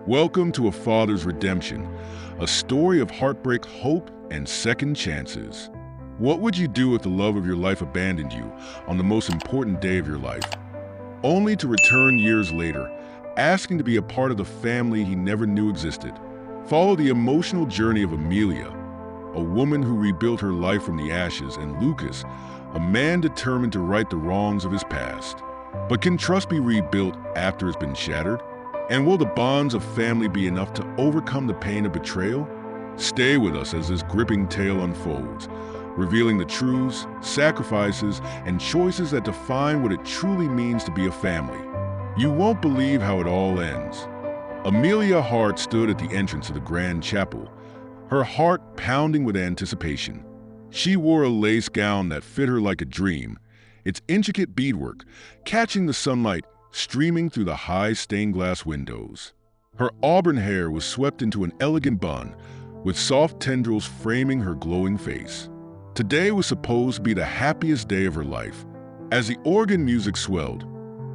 Welcome to A Father's Redemption, a story of heartbreak, hope, and second chances. What would you do if the love of your life abandoned you on the most important day of your life, only to return years later, asking to be a part of the family he never knew existed? Follow the emotional journey of Amelia, a woman who rebuilt her life from the ashes, and Lucas, a man determined to right the wrongs of his past. But can trust be rebuilt after it's been shattered? And will the bonds of family be enough to overcome the pain of betrayal? Stay with us as this gripping tale unfolds, revealing the truths, sacrifices, and choices that define what it truly means to be a family. You won't believe how it all ends. Amelia Hart stood at the entrance of the grand chapel, her heart pounding with anticipation. She wore a lace gown that fit her like a dream, its intricate beadwork catching the sunlight streaming through the high stained glass windows. Her auburn hair was swept into an elegant bun, with soft tendrils framing her glowing face. Today was supposed to be the happiest day of her life. As the organ music swelled,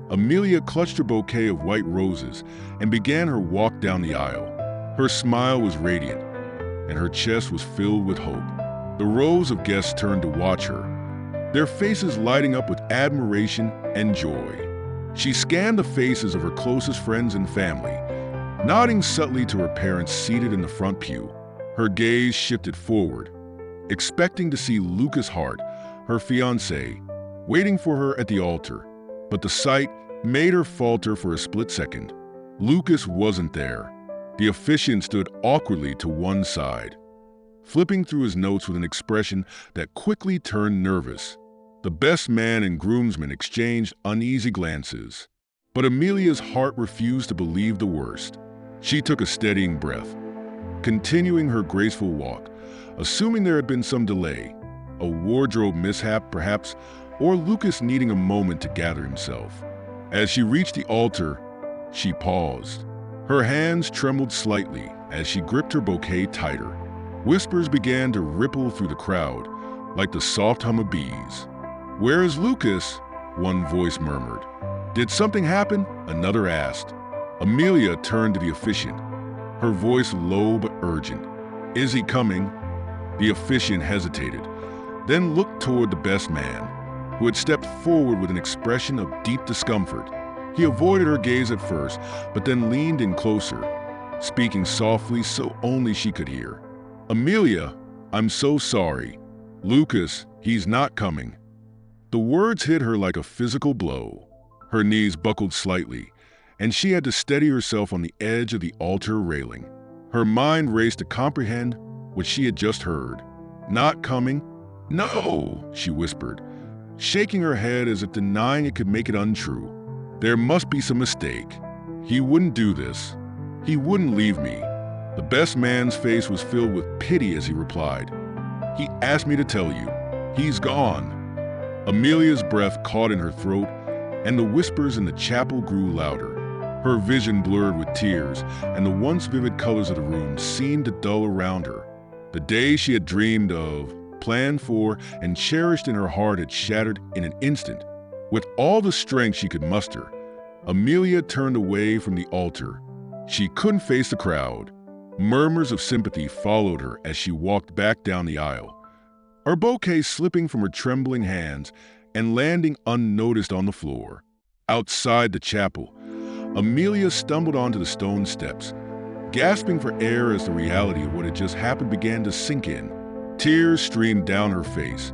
Amelia clutched her bouquet of white roses and began her walk down the aisle. Her smile was radiant, and her chest was filled with hope. The rows of guests turned to watch her, their faces lighting up with admiration and joy. She scanned the faces of her closest friends and family, nodding subtly to her parents seated in the front pew. Her gaze shifted forward, expecting to see Lucas Hart, her fiancé, waiting for her at the altar. But the sight made her falter for a split second. Lucas wasn't there. The officiant stood awkwardly to one side, flipping through his notes with an expression that quickly turned nervous. The best man and groomsman exchanged uneasy glances, but Amelia's heart refused to believe the worst. She took a steadying breath, continuing her graceful walk, assuming there had been some delay, a wardrobe mishap perhaps, or Lucas needing a moment to gather himself. As she reached the altar, she paused. Her hands trembled slightly as she gripped her bouquet tighter. Whispers began to ripple through the crowd, like the soft hum of bees. "Where is Lucas?" one voice murmured. "Did something happen?" another asked. Amelia turned to the officiant, her voice low but urgent. "Is he coming?" The officiant hesitated, then looked toward the best man, who had stepped forward with an expression of deep discomfort. He avoided her gaze at first, but then leaned in closer, speaking softly so only she could hear. "Amelia, I'm so sorry. Lucas, he's not coming." The words hit her like a physical blow. Her knees buckled slightly, and she had to steady herself on the edge of the altar railing. Her mind raced to comprehend what she had just heard. "Not coming?" "No," she whispered, shaking her head as if denying it could make it untrue. "There must be some mistake. He wouldn't do this. He wouldn't leave me." The best man's face was filled with pity as he replied, "He asked me to tell you. He's gone." Amelia's breath caught in her throat, and the whispers in the chapel grew louder. Her vision blurred with tears, and the once vivid colors of the room seemed to dull around her. The day she had dreamed of, planned for, and cherished in her heart had shattered in an instant. With all the strength she could muster, Amelia turned away from the altar. She couldn't face the crowd. Murmurs of sympathy followed her as she walked back down the aisle, her bouquet slipping from her trembling hands and landing unnoticed on the floor. Outside the chapel, Amelia stumbled onto the stone steps, gasping for air as the reality of what had just happened began to sink in. Tears streamed down her face,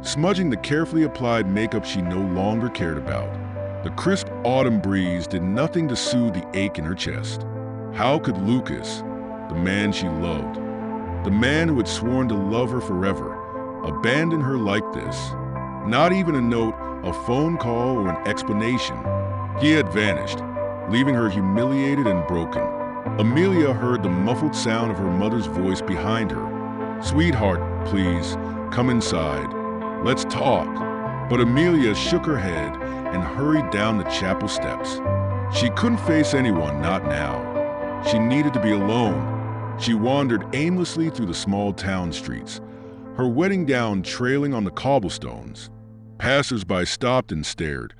smudging the carefully applied makeup she no longer cared about. The crisp autumn breeze did nothing to soothe the ache in her chest. How could Lucas, the man she loved, the man who had sworn to love her forever, abandon her like this? Not even a note, a phone call, or an explanation. He had vanished, leaving her humiliated and broken. Amelia heard the muffled sound of her mother's voice behind her. "Sweetheart, please, come inside. Let's talk." But Amelia shook her head and hurried down the chapel steps. She couldn't face anyone, not now. She needed to be alone. She wandered aimlessly through the small town streets, her wedding gown trailing on the cobblestones. Passers-by stopped and stared,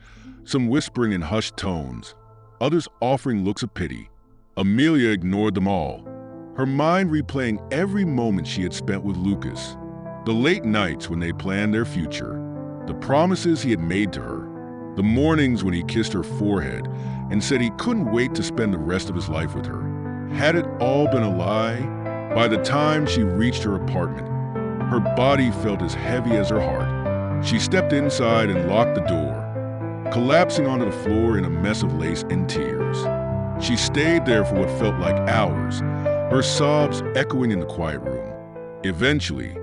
some whispering in hushed tones, others offering looks of pity. Amelia ignored them all, her mind replaying every moment she had spent with Lucas. The late nights when they planned their future, the promises he had made to her, the mornings when he kissed her forehead and said he couldn't wait to spend the rest of his life with her. Had it all been a lie? By the time she reached her apartment, her body felt as heavy as her heart. She stepped inside and locked the door, collapsing onto the floor in a mess of lace and tears. She stayed there for what felt like hours, her sobs echoing in the quiet room. Eventually,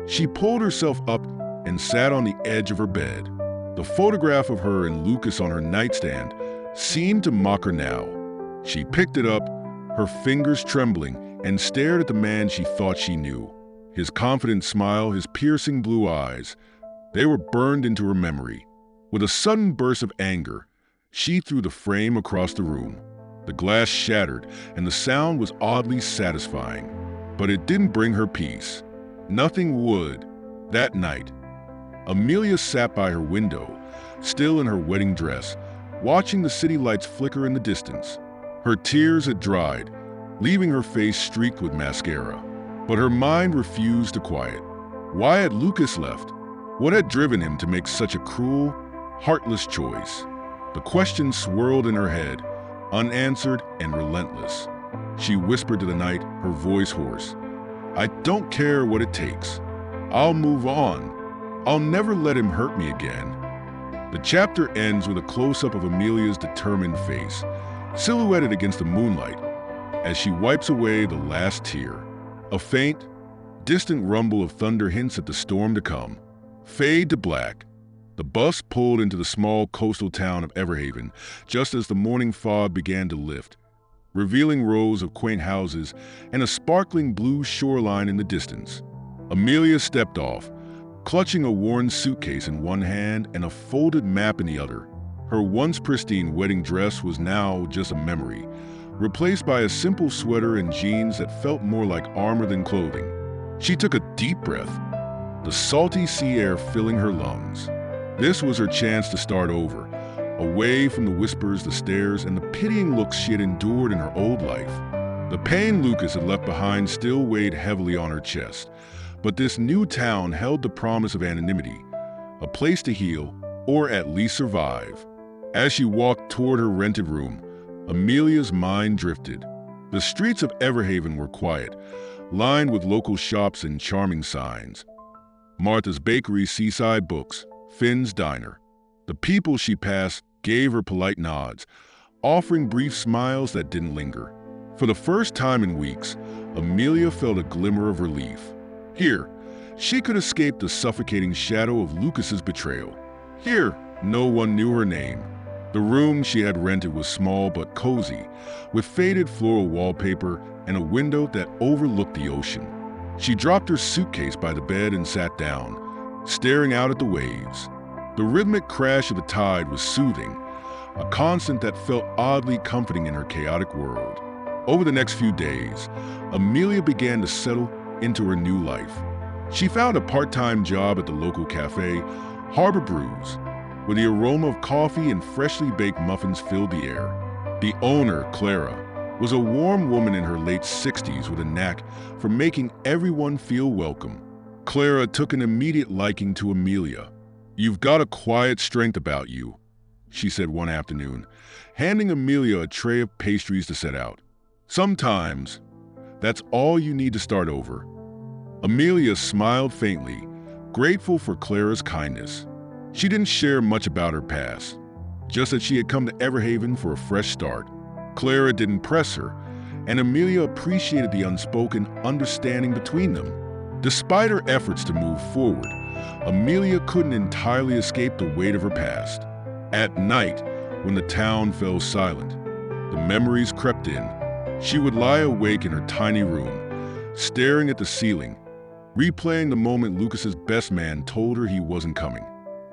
she pulled herself up and sat on the edge of her bed. The photograph of her and Lucas on her nightstand seemed to mock her now. She picked it up, her fingers trembling, and stared at the man she thought she knew. His confident smile, his piercing blue eyes, they were burned into her memory. With a sudden burst of anger, she threw the frame across the room. The glass shattered, and the sound was oddly satisfying. But it didn't bring her peace. Nothing would. That night, Amelia sat by her window, still in her wedding dress, watching the city lights flicker in the distance. Her tears had dried, leaving her face streaked with mascara. But her mind refused to quiet. Why had Lucas left? What had driven him to make such a cruel, heartless choice? The question swirled in her head, unanswered and relentless. She whispered to the night, her voice hoarse, "I don't care what it takes. I'll move on. I'll never let him hurt me again." The chapter ends with a close-up of Amelia's determined face, silhouetted against the moonlight, as she wipes away the last tear. A faint, distant rumble of thunder hints at the storm to come. Fade to black. The bus pulled into the small coastal town of Everhaven just as the morning fog began to lift, revealing rows of quaint houses and a sparkling blue shoreline in the distance. Amelia stepped off, clutching a worn suitcase in one hand and a folded map in the other. Her once pristine wedding dress was now just a memory, replaced by a simple sweater and jeans that felt more like armor than clothing. She took a deep breath, the salty sea air filling her lungs. This was her chance to start over, away from the whispers, the stares, and the pitying looks she had endured in her old life. The pain Lucas had left behind still weighed heavily on her chest, but this new town held the promise of anonymity, a place to heal, or at least survive. As she walked toward her rented room, Amelia's mind drifted. The streets of Everhaven were quiet, lined with local shops and charming signs. Martha's Bakery, Seaside Books, Finn's Diner. The people she passed gave her polite nods, offering brief smiles that didn't linger. For the first time in weeks, Amelia felt a glimmer of relief. Here, she could escape the suffocating shadow of Lucas's betrayal. Here, no one knew her name. The room she had rented was small but cozy, with faded floral wallpaper and a window that overlooked the ocean. She dropped her suitcase by the bed and sat down, staring out at the waves. The rhythmic crash of the tide was soothing, a constant that felt oddly comforting in her chaotic world. Over the next few days, Amelia began to settle into her new life. She found a part-time job at the local cafe, Harbor Brews, where the aroma of coffee and freshly baked muffins filled the air. The owner, Clara, was a warm woman in her late 60s with a knack for making everyone feel welcome. Clara took an immediate liking to Amelia. "You've got a quiet strength about you," she said one afternoon, handing Amelia a tray of pastries to set out. "Sometimes, that's all you need to start over." Amelia smiled faintly, grateful for Clara's kindness. She didn't share much about her past, just that she had come to Everhaven for a fresh start. Clara didn't press her, and Amelia appreciated the unspoken understanding between them. Despite her efforts to move forward, Amelia couldn't entirely escape the weight of her past. At night, when the town fell silent, the memories crept in. She would lie awake in her tiny room, staring at the ceiling, replaying the moment Lucas's best man told her he wasn't coming.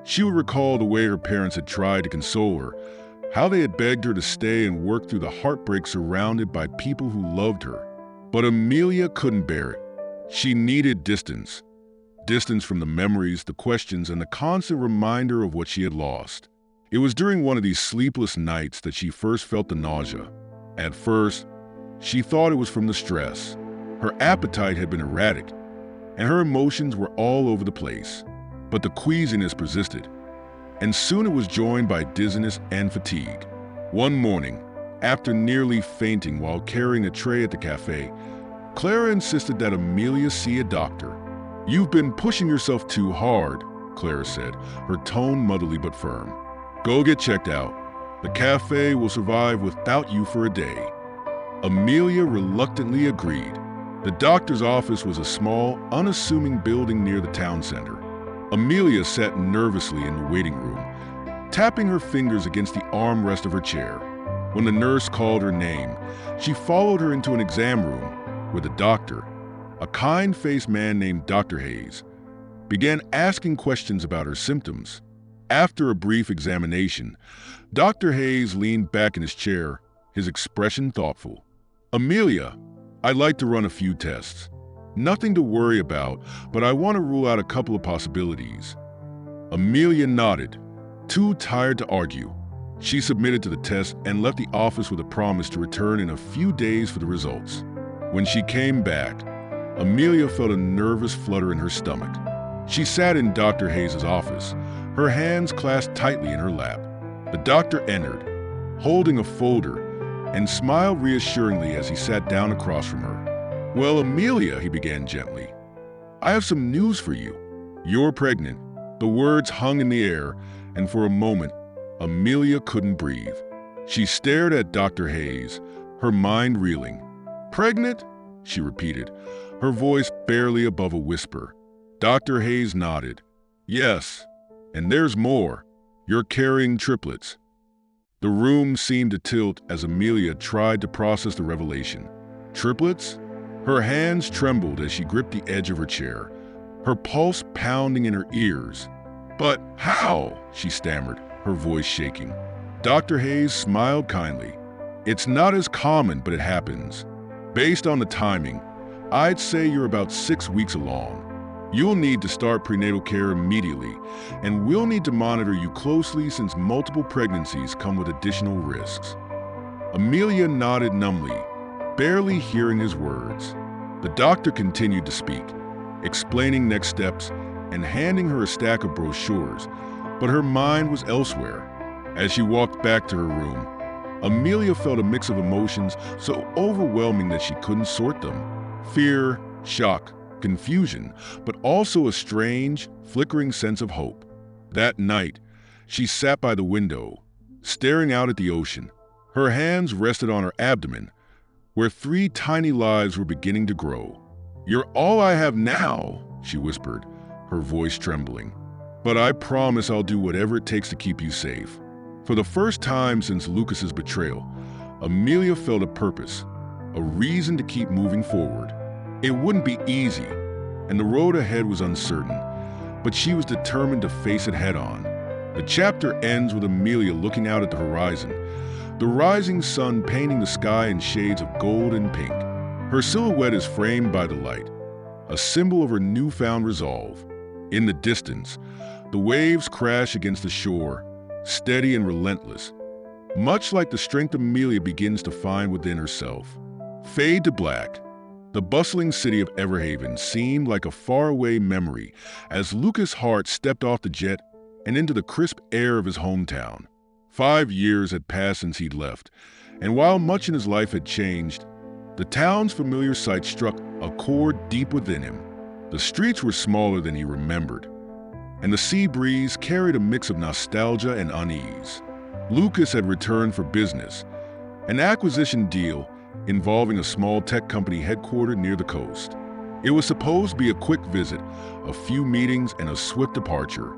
She would recall the way her parents had tried to console her, how they had begged her to stay and work through the heartbreak surrounded by people who loved her. But Amelia couldn't bear it. She needed distance. Distance from the memories, the questions, and the constant reminder of what she had lost. It was during one of these sleepless nights that she first felt the nausea. At first, She thought it was from the stress. Her appetite had been erratic, and her emotions were all over the place. But the queasiness persisted, and soon it was joined by dizziness and fatigue. One morning, after nearly fainting while carrying a tray at the cafe, Clara insisted that Amelia see a doctor. "You've been pushing yourself too hard," Clara said, her tone motherly but firm. "Go get checked out. The cafe will survive without you for a day." Amelia reluctantly agreed. The doctor's office was a small, unassuming building near the town center. Amelia sat nervously in the waiting room, tapping her fingers against the armrest of her chair. When the nurse called her name, she followed her into an exam room where the doctor, a kind-faced man named Dr. Hayes, began asking questions about her symptoms. After a brief examination, Dr. Hayes leaned back in his chair, his expression thoughtful. "Amelia, I'd like to run a few tests. Nothing to worry about, but I want to rule out a couple of possibilities." Amelia nodded, too tired to argue. She submitted to the test and left the office with a promise to return in a few days for the results. When she came back, Amelia felt a nervous flutter in her stomach. She sat in Dr. Hayes' office, her hands clasped tightly in her lap. The doctor entered, holding a folder, and smiled reassuringly as he sat down across from her. "Well, Amelia," he began gently, "I have some news for you. You're pregnant." The words hung in the air, and for a moment, Amelia couldn't breathe. She stared at Dr. Hayes, her mind reeling. "Pregnant?" she repeated, her voice barely above a whisper. Dr. Hayes nodded. "Yes, and there's more. You're carrying triplets." The room seemed to tilt as Amelia tried to process the revelation. Triplets? Her hands trembled as she gripped the edge of her chair, her pulse pounding in her ears. "But how?" she stammered, her voice shaking. Dr. Hayes smiled kindly. "It's not as common, but it happens. Based on the timing, I'd say you're about 6 weeks along. You'll need to start prenatal care immediately, and we'll need to monitor you closely since multiple pregnancies come with additional risks." Amelia nodded numbly, barely hearing his words. The doctor continued to speak, explaining next steps and handing her a stack of brochures, but her mind was elsewhere. As she walked back to her room, Amelia felt a mix of emotions so overwhelming that she couldn't sort them. Fear, shock, confusion, but also a strange, flickering sense of hope. That night, she sat by the window, staring out at the ocean. Her hands rested on her abdomen, where 3 tiny lives were beginning to grow. "You're all I have now," she whispered, her voice trembling. "But I promise I'll do whatever it takes to keep you safe." For the first time since Lucas's betrayal, Amelia felt a purpose, a reason to keep moving forward. It wouldn't be easy, and the road ahead was uncertain, but she was determined to face it head-on. The chapter ends with Amelia looking out at the horizon, the rising sun painting the sky in shades of gold and pink. Her silhouette is framed by the light, a symbol of her newfound resolve. In the distance, the waves crash against the shore, steady and relentless, much like the strength Amelia begins to find within herself. Fade to black. The bustling city of Everhaven seemed like a faraway memory as Lucas Hart stepped off the jet and into the crisp air of his hometown. 5 years had passed since he'd left, and while much in his life had changed, the town's familiar sight struck a chord deep within him. The streets were smaller than he remembered, and the sea breeze carried a mix of nostalgia and unease. Lucas had returned for business, an acquisition deal involving a small tech company headquartered near the coast. It was supposed to be a quick visit, a few meetings, and a swift departure.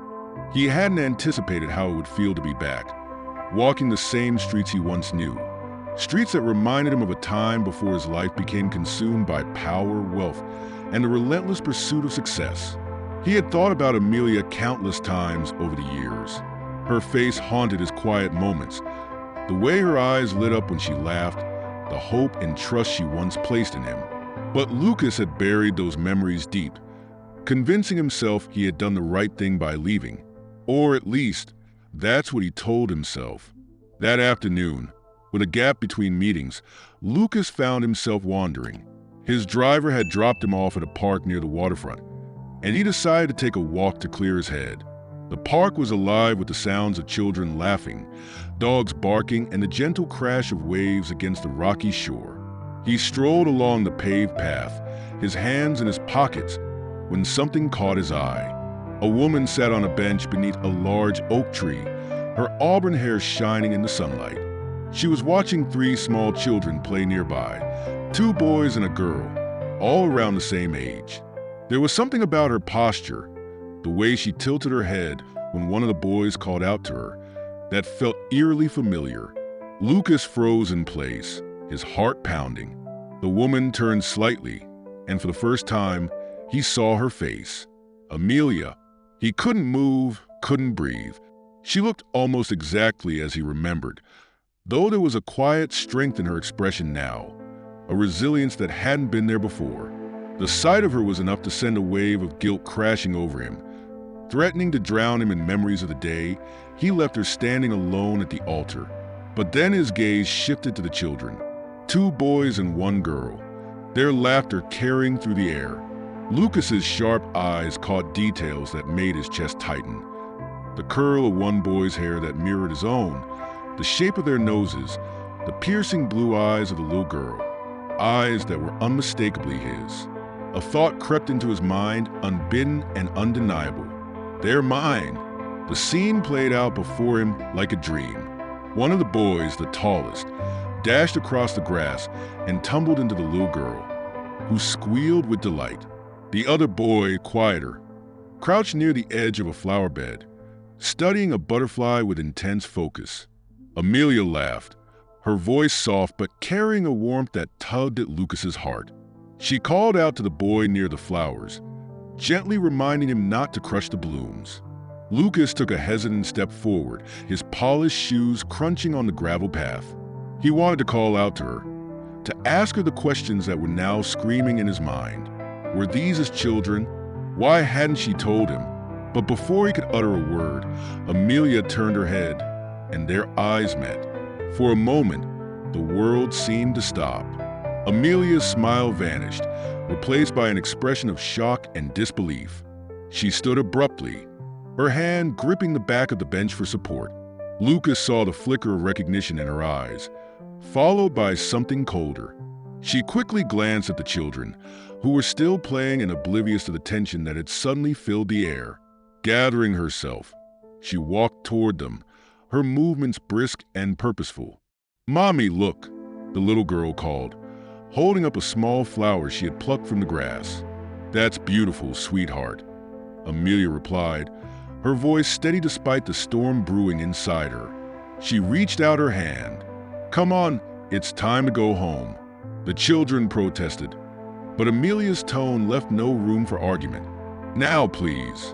He hadn't anticipated how it would feel to be back, walking the same streets he once knew. Streets that reminded him of a time before his life became consumed by power, wealth, and the relentless pursuit of success. He had thought about Amelia countless times over the years. Her face haunted his quiet moments, the way her eyes lit up when she laughed, the hope and trust she once placed in him. But Lucas had buried those memories deep, convincing himself he had done the right thing by leaving. Or at least, that's what he told himself. That afternoon, With a gap between meetings, Lucas found himself wandering. His driver had dropped him off at a park near the waterfront, and he decided to take a walk to clear his head. The park was alive with the sounds of children laughing, dogs barking, and the gentle crash of waves against the rocky shore. He strolled along the paved path, his hands in his pockets, when something caught his eye. A woman sat on a bench beneath a large oak tree, her auburn hair shining in the sunlight. She was watching 3 small children play nearby, 2 boys and a girl, all around the same age. There was something about her posture, the way she tilted her head when one of the boys called out to her, that felt eerily familiar. Lucas froze in place, his heart pounding. The woman turned slightly, and for the first time, he saw her face. Amelia. He couldn't move, couldn't breathe. She looked almost exactly as he remembered, though there was a quiet strength in her expression now, a resilience that hadn't been there before. The sight of her was enough to send a wave of guilt crashing over him. Threatening to drown him in memories of the day, he left her standing alone at the altar. But then his gaze shifted to the children, 2 boys and 1 girl, their laughter carrying through the air. Lucas's sharp eyes caught details that made his chest tighten. The curl of one boy's hair that mirrored his own, the shape of their noses, the piercing blue eyes of the little girl, eyes that were unmistakably his. A thought crept into his mind, unbidden and undeniable. They're mine. The scene played out before him like a dream. One of the boys, the tallest, dashed across the grass and tumbled into the little girl, who squealed with delight. The other boy, quieter, crouched near the edge of a flower bed, studying a butterfly with intense focus. Amelia laughed, her voice soft but carrying a warmth that tugged at Lucas's heart. She called out to the boy near the flowers, gently reminding him not to crush the blooms. Lucas took a hesitant step forward, his polished shoes crunching on the gravel path. He wanted to call out to her, to ask her the questions that were now screaming in his mind. Were these his children? Why hadn't she told him? But before he could utter a word, Amelia turned her head, and their eyes met. For a moment, the world seemed to stop. Amelia's smile vanished, replaced by an expression of shock and disbelief. She stood abruptly, her hand gripping the back of the bench for support. Lucas saw the flicker of recognition in her eyes, followed by something colder. She quickly glanced at the children, who were still playing and oblivious to the tension that had suddenly filled the air. Gathering herself, she walked toward them, her movements brisk and purposeful. "Mommy, look," the little girl called, holding up a small flower she had plucked from the grass. "That's beautiful, sweetheart," Amelia replied, her voice steady despite the storm brewing inside her. She reached out her hand. "Come on, it's time to go home," the children protested. But Amelia's tone left no room for argument. "Now, please."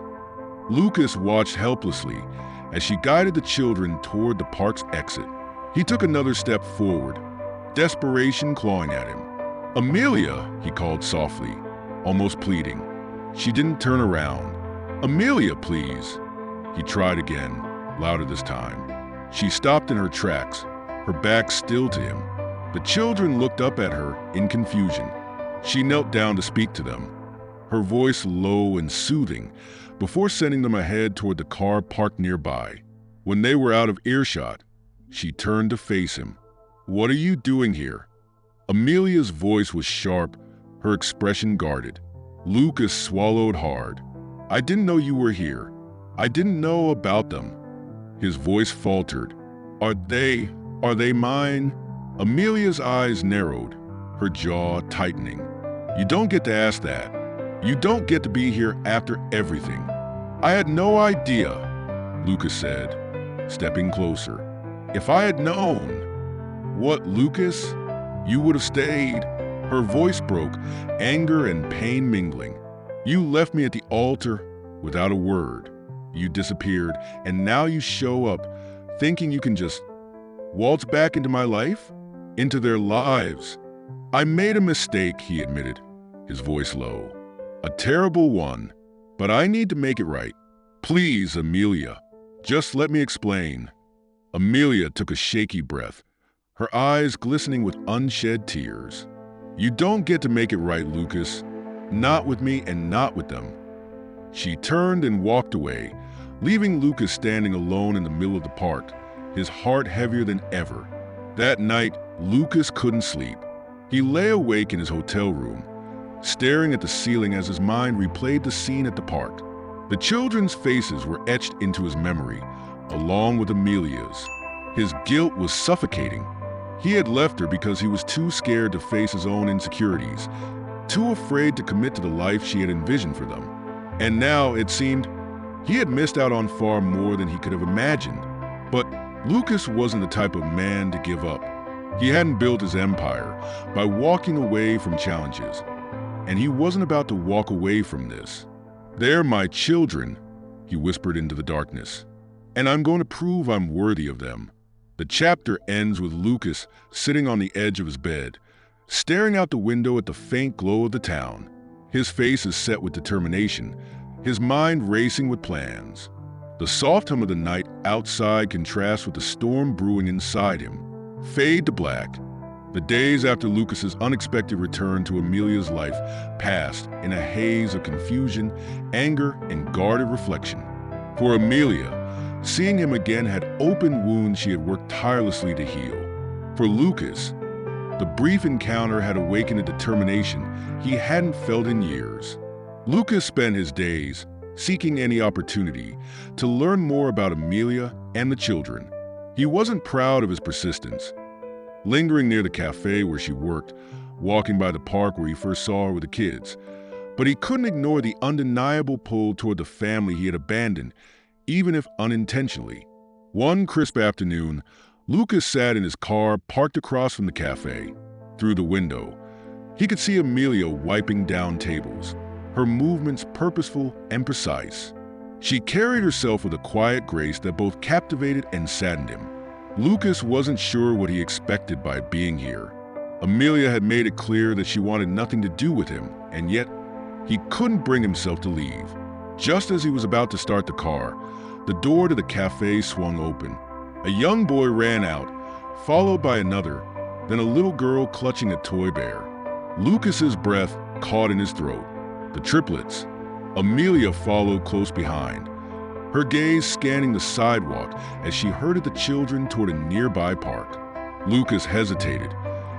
Lucas watched helplessly as she guided the children toward the park's exit. He took another step forward, desperation clawing at him. "Amelia," he called softly, almost pleading. She didn't turn around. "Amelia, please." He tried again, louder this time. She stopped in her tracks, her back still to him. The children looked up at her in confusion. She knelt down to speak to them, her voice low and soothing, before sending them ahead toward the car parked nearby. When they were out of earshot, she turned to face him. "What are you doing here?" Amelia's voice was sharp, her expression guarded. Lucas swallowed hard. "I didn't know you were here. I didn't know about them." His voice faltered. Are they mine?" Amelia's eyes narrowed, her jaw tightening. "You don't get to ask that. You don't get to be here after everything." "I had no idea," Lucas said, stepping closer. "If I had known." "What, Lucas? You would have stayed." Her voice broke, anger and pain mingling. "You left me at the altar without a word. You disappeared, and now you show up thinking you can just waltz back into my life? Into their lives." "I made a mistake," he admitted, his voice low. "A terrible one, but I need to make it right. Please, Amelia, just let me explain." Amelia took a shaky breath, her eyes glistening with unshed tears. "You don't get to make it right, Lucas. Not with me and not with them." She turned and walked away, leaving Lucas standing alone in the middle of the park, his heart heavier than ever. That night, Lucas couldn't sleep. He lay awake in his hotel room, staring at the ceiling as his mind replayed the scene at the park. The children's faces were etched into his memory, along with Amelia's. His guilt was suffocating. He had left her because he was too scared to face his own insecurities, too afraid to commit to the life she had envisioned for them. And now, it seemed, he had missed out on far more than he could have imagined. But Lucas wasn't the type of man to give up. He hadn't built his empire by walking away from challenges, and he wasn't about to walk away from this. "They're my children," he whispered into the darkness, "and I'm going to prove I'm worthy of them." The chapter ends with Lucas sitting on the edge of his bed, staring out the window at the faint glow of the town. His face is set with determination, his mind racing with plans. The soft hum of the night outside contrasts with the storm brewing inside him. Fade to black. The days after Lucas's unexpected return to Amelia's life passed in a haze of confusion, anger, and guarded reflection. For Amelia, seeing him again had opened wounds she had worked tirelessly to heal. For Lucas, the brief encounter had awakened a determination he hadn't felt in years. Lucas spent his days seeking any opportunity to learn more about Amelia and the children. He wasn't proud of his persistence. Lingering near the cafe where she worked, walking by the park where he first saw her with the kids, but he couldn't ignore the undeniable pull toward the family he had abandoned, even if unintentionally. One crisp afternoon, Lucas sat in his car parked across from the cafe. Through the window, he could see Amelia wiping down tables, her movements purposeful and precise. She carried herself with a quiet grace that both captivated and saddened him. Lucas wasn't sure what he expected by being here. Amelia had made it clear that she wanted nothing to do with him, and yet he couldn't bring himself to leave. Just as he was about to start the car, the door to the cafe swung open. A young boy ran out, followed by another, then a little girl clutching a toy bear. Lucas's breath caught in his throat. The triplets. Amelia followed close behind, her gaze scanning the sidewalk as she herded the children toward a nearby park. Lucas hesitated,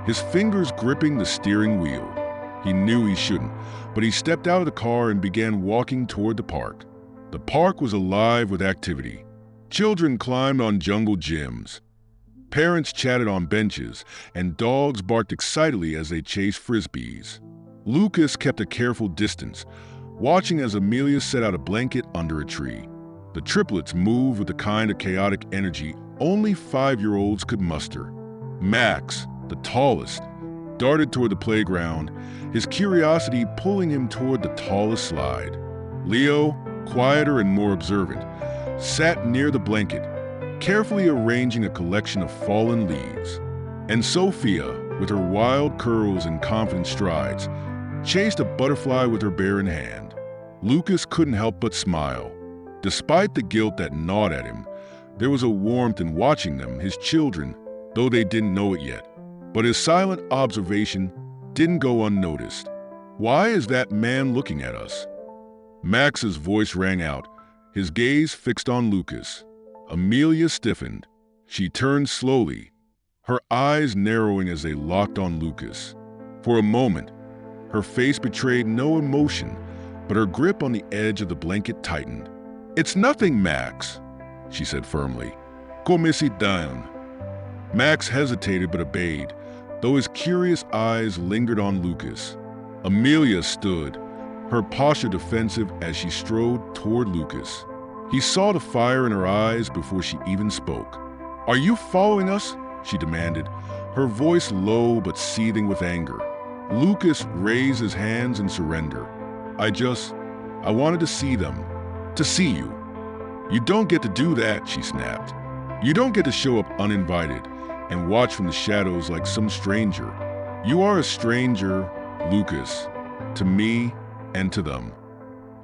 his fingers gripping the steering wheel. He knew he shouldn't, but he stepped out of the car and began walking toward the park. The park was alive with activity. Children climbed on jungle gyms. Parents chatted on benches, and dogs barked excitedly as they chased frisbees. Lucas kept a careful distance, watching as Amelia set out a blanket under a tree. The triplets moved with the kind of chaotic energy only 5-year-olds could muster. Max, the tallest, darted toward the playground, his curiosity pulling him toward the tallest slide. Leo, quieter and more observant, sat near the blanket, carefully arranging a collection of fallen leaves. And Sophia, with her wild curls and confident strides, chased a butterfly with her bear in hand. Lucas couldn't help but smile. Despite the guilt that gnawed at him, there was a warmth in watching them, his children, though they didn't know it yet. But his silent observation didn't go unnoticed. "Why is that man looking at us?" Max's voice rang out, his gaze fixed on Lucas. Amelia stiffened. She turned slowly, her eyes narrowing as they locked on Lucas. For a moment, her face betrayed no emotion, but her grip on the edge of the blanket tightened. "It's nothing, Max," she said firmly. "Come sit down." Max hesitated but obeyed, though his curious eyes lingered on Lucas. Amelia stood, her posture defensive as she strode toward Lucas. He saw the fire in her eyes before she even spoke. "Are you following us?" she demanded, her voice low but seething with anger. Lucas raised his hands in surrender. I wanted to see them. To see you." "You don't get to do that," she snapped. "You don't get to show up uninvited and watch from the shadows like some stranger. You are a stranger, Lucas, to me and to them."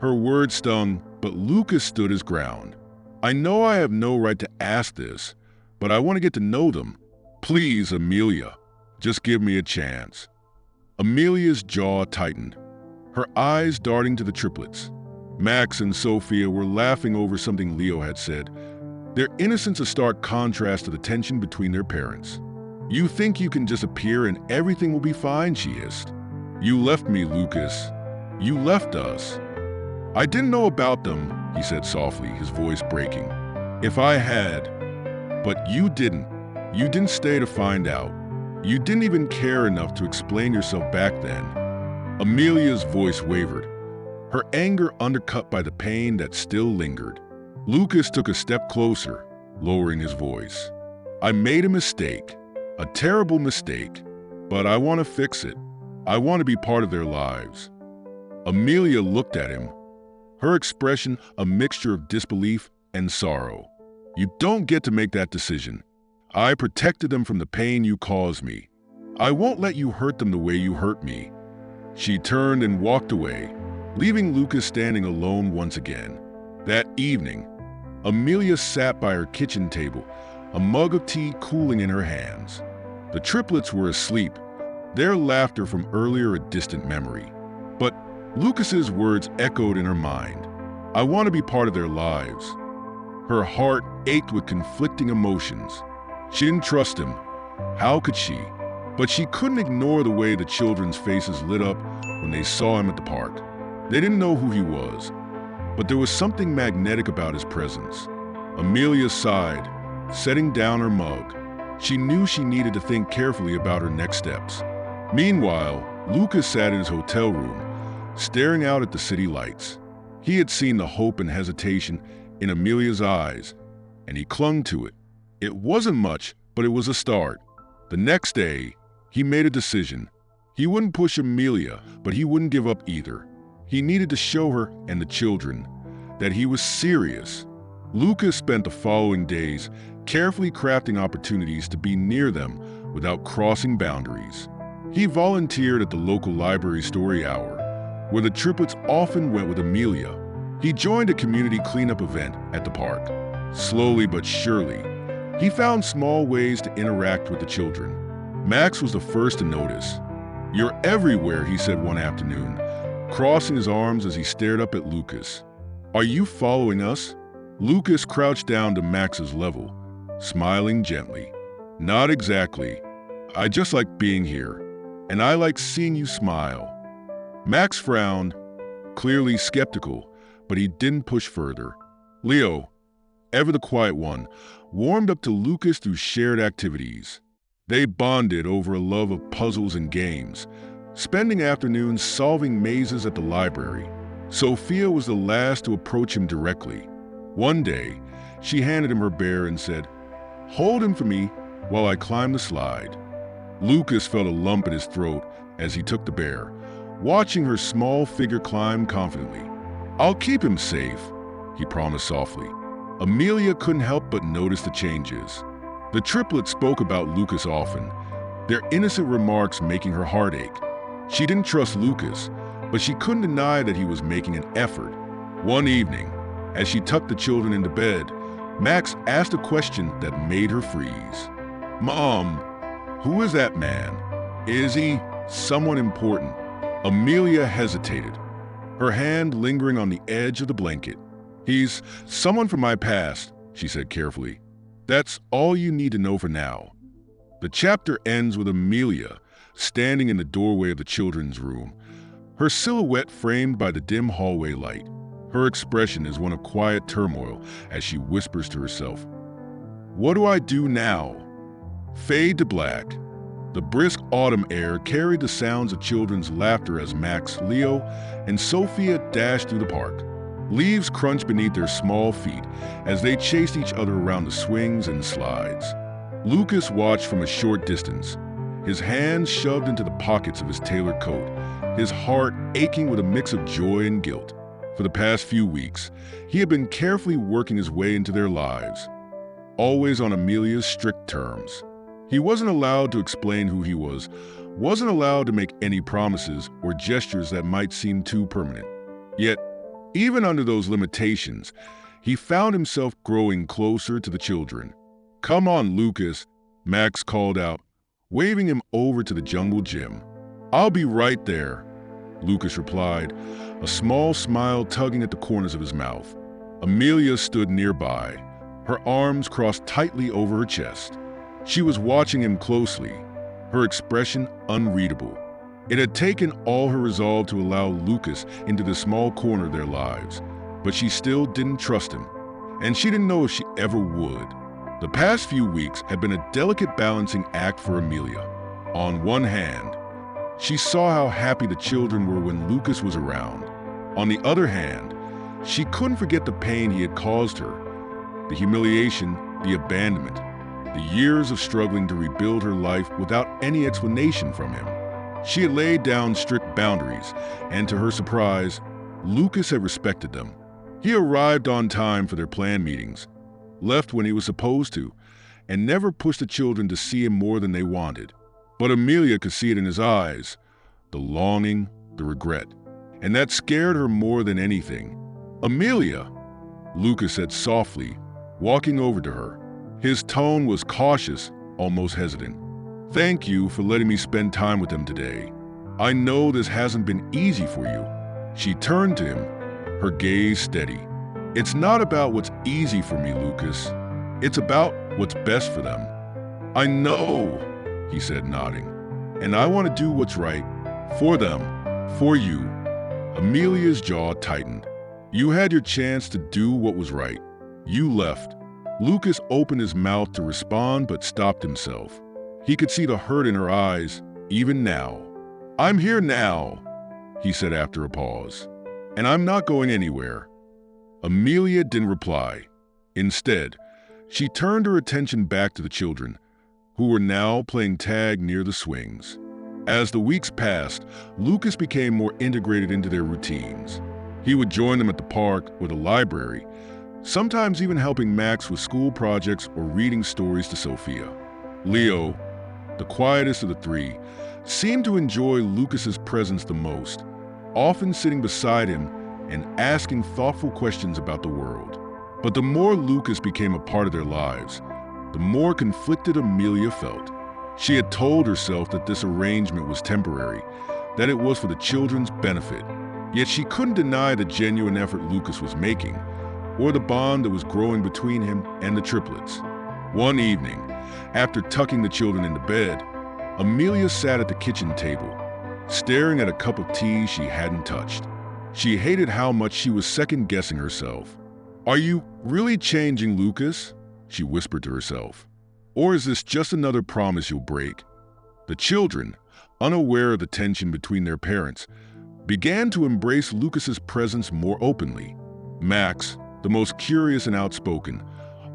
Her words stung, but Lucas stood his ground. "I know I have no right to ask this, but I want to get to know them. Please, Amelia, just give me a chance. Amelia's jaw tightened, her eyes darting to the triplets. Max and Sophia were laughing over something Leo had said, their innocence a stark contrast to the tension between their parents. You think you can just appear and everything will be fine, she hissed. You left me, Lucas. You left us. I didn't know about them, he said softly, his voice breaking. If I had. But you didn't. You didn't stay to find out. You didn't even care enough to explain yourself back then. Amelia's voice wavered, her anger undercut by the pain that still lingered. Lucas took a step closer, lowering his voice. I made a mistake, a terrible mistake, but I want to fix it. I want to be part of their lives. Amelia looked at him, her expression a mixture of disbelief and sorrow. You don't get to make that decision. I protected them from the pain you caused me. I won't let you hurt them the way you hurt me. She turned and walked away, leaving Lucas standing alone once again. That evening, Amelia sat by her kitchen table, a mug of tea cooling in her hands. The triplets were asleep, their laughter from earlier a distant memory. But Lucas's words echoed in her mind. I want to be part of their lives. Her heart ached with conflicting emotions. She didn't trust him. How could she? But she couldn't ignore the way the children's faces lit up when they saw him at the park. They didn't know who he was, but there was something magnetic about his presence. Amelia sighed, setting down her mug. She knew she needed to think carefully about her next steps. Meanwhile, Lucas sat in his hotel room, staring out at the city lights. He had seen the hope and hesitation in Amelia's eyes, and he clung to it. It wasn't much, but it was a start. The next day, he made a decision. He wouldn't push Amelia, but he wouldn't give up either. He needed to show her and the children that he was serious. Lucas spent the following days carefully crafting opportunities to be near them without crossing boundaries. He volunteered at the local library story hour, where the triplets often went with Amelia. He joined a community cleanup event at the park. Slowly but surely, he found small ways to interact with the children. Max was the first to notice. You're everywhere, he said one afternoon, crossing his arms as he stared up at Lucas. Are you following us? Lucas crouched down to Max's level, smiling gently. Not exactly. I just like being here, and I like seeing you smile. Max frowned, clearly skeptical, but he didn't push further. Leo, ever the quiet one, warmed up to Lucas through shared activities. They bonded over a love of puzzles and games, spending afternoons solving mazes at the library. Sophia was the last to approach him directly. One day, she handed him her bear and said, "Hold him for me while I climb the slide." Lucas felt a lump in his throat as he took the bear, watching her small figure climb confidently. "I'll keep him safe," he promised softly. Amelia couldn't help but notice the changes. The triplets spoke about Lucas often, their innocent remarks making her heart ache. She didn't trust Lucas, but she couldn't deny that he was making an effort. One evening, as she tucked the children into bed, Max asked a question that made her freeze. "Mom, who is that man? Is he someone important?" Amelia hesitated, her hand lingering on the edge of the blanket. "He's someone from my past," she said carefully. "That's all you need to know for now." The chapter ends with Amelia standing in the doorway of the children's room, her silhouette framed by the dim hallway light. Her expression is one of quiet turmoil as she whispers to herself, "What do I do now?" Fade to black. The brisk autumn air carried the sounds of children's laughter as Max, Leo, and Sophia dashed through the park. Leaves crunched beneath their small feet as they chased each other around the swings and slides. Lucas watched from a short distance, his hands shoved into the pockets of his tailored coat, his heart aching with a mix of joy and guilt. For the past few weeks, he had been carefully working his way into their lives, always on Amelia's strict terms. He wasn't allowed to explain who he was, wasn't allowed to make any promises or gestures that might seem too permanent. Yet, even under those limitations, he found himself growing closer to the children. "Come on, Lucas. Max called out, waving him over to the jungle gym. "I'll be right there," Lucas replied, a small smile tugging at the corners of his mouth. Amelia stood nearby, her arms crossed tightly over her chest. She was watching him closely, her expression unreadable. It had taken all her resolve to allow Lucas into the small corner of their lives, but she still didn't trust him, and she didn't know if she ever would. The past few weeks had been a delicate balancing act for Amelia. On one hand, she saw how happy the children were when Lucas was around. On the other hand, she couldn't forget the pain he had caused her, the humiliation, the abandonment, the years of struggling to rebuild her life without any explanation from him. She had laid down strict boundaries, and to her surprise, Lucas had respected them. He arrived on time for their planned meetings, left when he was supposed to, and never pushed the children to see him more than they wanted. But Amelia could see it in his eyes, the longing, the regret, and that scared her more than anything. "Amelia," Lucas said softly, walking over to her. His tone was cautious, almost hesitant. "Thank you for letting me spend time with them today. I know this hasn't been easy for you." She turned to him, her gaze steady. "It's not about what's easy for me, Lucas. It's about what's best for them." "I know," he said, nodding. "And I want to do what's right for them, for you." Amelia's jaw tightened. "You had your chance to do what was right. You left." Lucas opened his mouth to respond but stopped himself. He could see the hurt in her eyes, even now. "I'm here now," he said after a pause, "and I'm not going anywhere." Amelia didn't reply. Instead, she turned her attention back to the children, who were now playing tag near the swings. As the weeks passed, Lucas became more integrated into their routines. He would join them at the park or the library, sometimes even helping Max with school projects or reading stories to Sophia. Leo, the quietest of the three, seemed to enjoy Lucas's presence the most, often sitting beside him and asking thoughtful questions about the world. But the more Lucas became a part of their lives, the more conflicted Amelia felt. She had told herself that this arrangement was temporary, that it was for the children's benefit. Yet she couldn't deny the genuine effort Lucas was making, or the bond that was growing between him and the triplets. One evening, after tucking the children into bed, Amelia sat at the kitchen table, staring at a cup of tea she hadn't touched. She hated how much she was second-guessing herself. "Are you really changing, Lucas?" she whispered to herself. "Or is this just another promise you'll break?" The children, unaware of the tension between their parents, began to embrace Lucas's presence more openly. Max, the most curious and outspoken,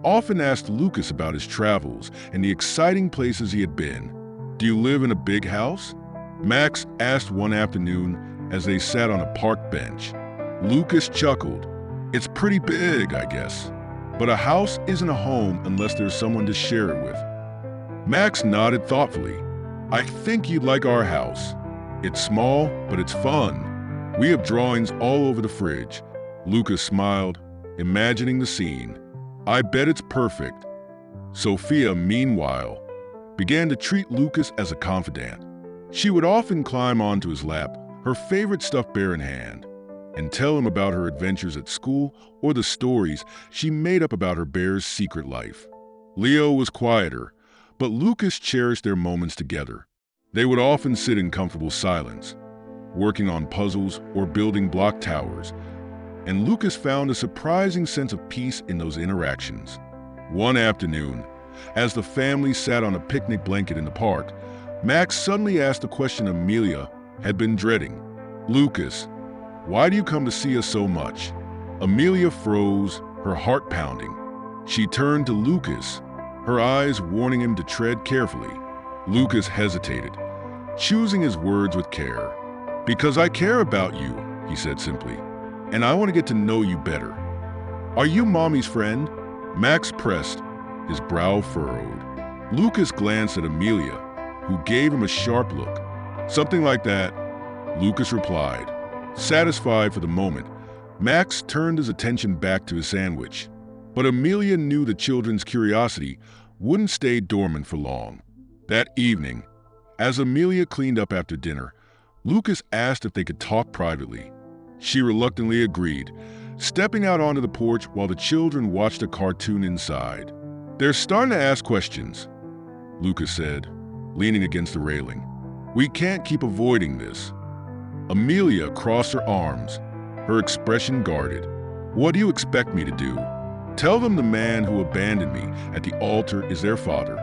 often asked Lucas about his travels and the exciting places he had been. "Do you live in a big house?" Max asked one afternoon as they sat on a park bench. Lucas chuckled. "It's pretty big, I guess. But a house isn't a home unless there's someone to share it with." Max nodded thoughtfully. "I think you'd like our house. It's small, but it's fun. We have drawings all over the fridge." Lucas smiled, imagining the scene. "I bet it's perfect." Sophia, meanwhile, began to treat Lucas as a confidant. She would often climb onto his lap, her favorite stuffed bear in hand, and tell him about her adventures at school or the stories she made up about her bear's secret life. Leo was quieter, but Lucas cherished their moments together. They would often sit in comfortable silence, working on puzzles or building block towers, and Lucas found a surprising sense of peace in those interactions. One afternoon, as the family sat on a picnic blanket in the park, Max suddenly asked a question Amelia had been dreading. "Lucas, why do you come to see us so much?" Amelia froze, her heart pounding. She turned to Lucas, her eyes warning him to tread carefully. Lucas hesitated, choosing his words with care. "Because I care about you," he said simply, "and I want to get to know you better." "Are you Mommy's friend?" Max pressed, his brow furrowed. Lucas glanced at Amelia, who gave him a sharp look. "Something like that," Lucas replied. Satisfied for the moment, Max turned his attention back to his sandwich. But Amelia knew the children's curiosity wouldn't stay dormant for long. That evening, as Amelia cleaned up after dinner, Lucas asked if they could talk privately. She reluctantly agreed, stepping out onto the porch while the children watched a cartoon inside. "They're starting to ask questions," Lucas said, leaning against the railing. "We can't keep avoiding this." Amelia crossed her arms, her expression guarded. "What do you expect me to do? Tell them the man who abandoned me at the altar is their father."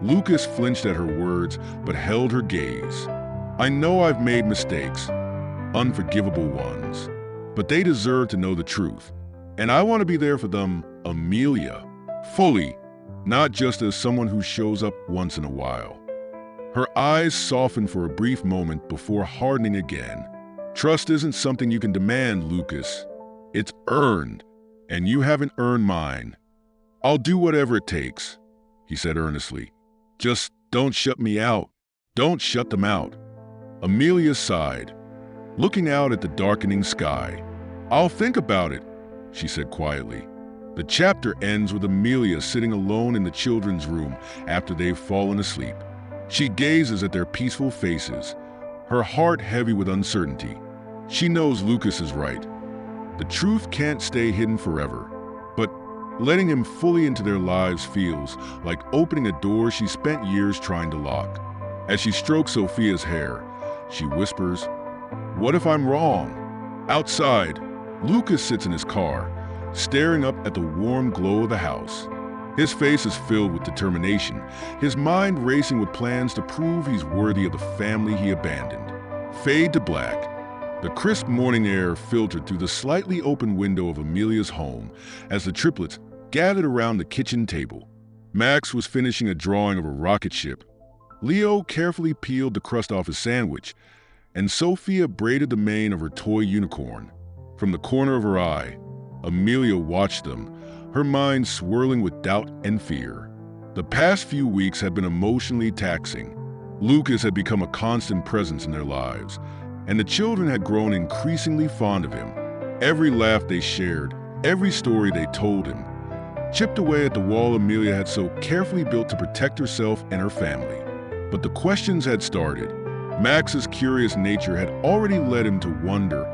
Lucas flinched at her words but held her gaze. "I know I've made mistakes, unforgivable ones, but they deserve to know the truth. And I want to be there for them, Amelia, fully, not just as someone who shows up once in a while." Her eyes softened for a brief moment before hardening again. "Trust isn't something you can demand, Lucas. It's earned, and you haven't earned mine." "I'll do whatever it takes," he said earnestly. "Just don't shut me out. Don't shut them out." Amelia sighed, looking out at the darkening sky. "I'll think about it," she said quietly. The chapter ends with Amelia sitting alone in the children's room after they've fallen asleep. She gazes at their peaceful faces, her heart heavy with uncertainty. She knows Lucas is right. The truth can't stay hidden forever, but letting him fully into their lives feels like opening a door she spent years trying to lock. As she strokes Sophia's hair, she whispers, "What if I'm wrong?" Outside, Lucas sits in his car, staring up at the warm glow of the house. His face is filled with determination, his mind racing with plans to prove he's worthy of the family he abandoned. Fade to black. The crisp morning air filtered through the slightly open window of Amelia's home as the triplets gathered around the kitchen table. Max was finishing a drawing of a rocket ship. Leo carefully peeled the crust off his sandwich, and Sophia braided the mane of her toy unicorn. From the corner of her eye, Amelia watched them, her mind swirling with doubt and fear. The past few weeks had been emotionally taxing. Lucas had become a constant presence in their lives, and the children had grown increasingly fond of him. Every laugh they shared, every story they told him, chipped away at the wall Amelia had so carefully built to protect herself and her family. But the questions had started. Max's curious nature had already led him to wonder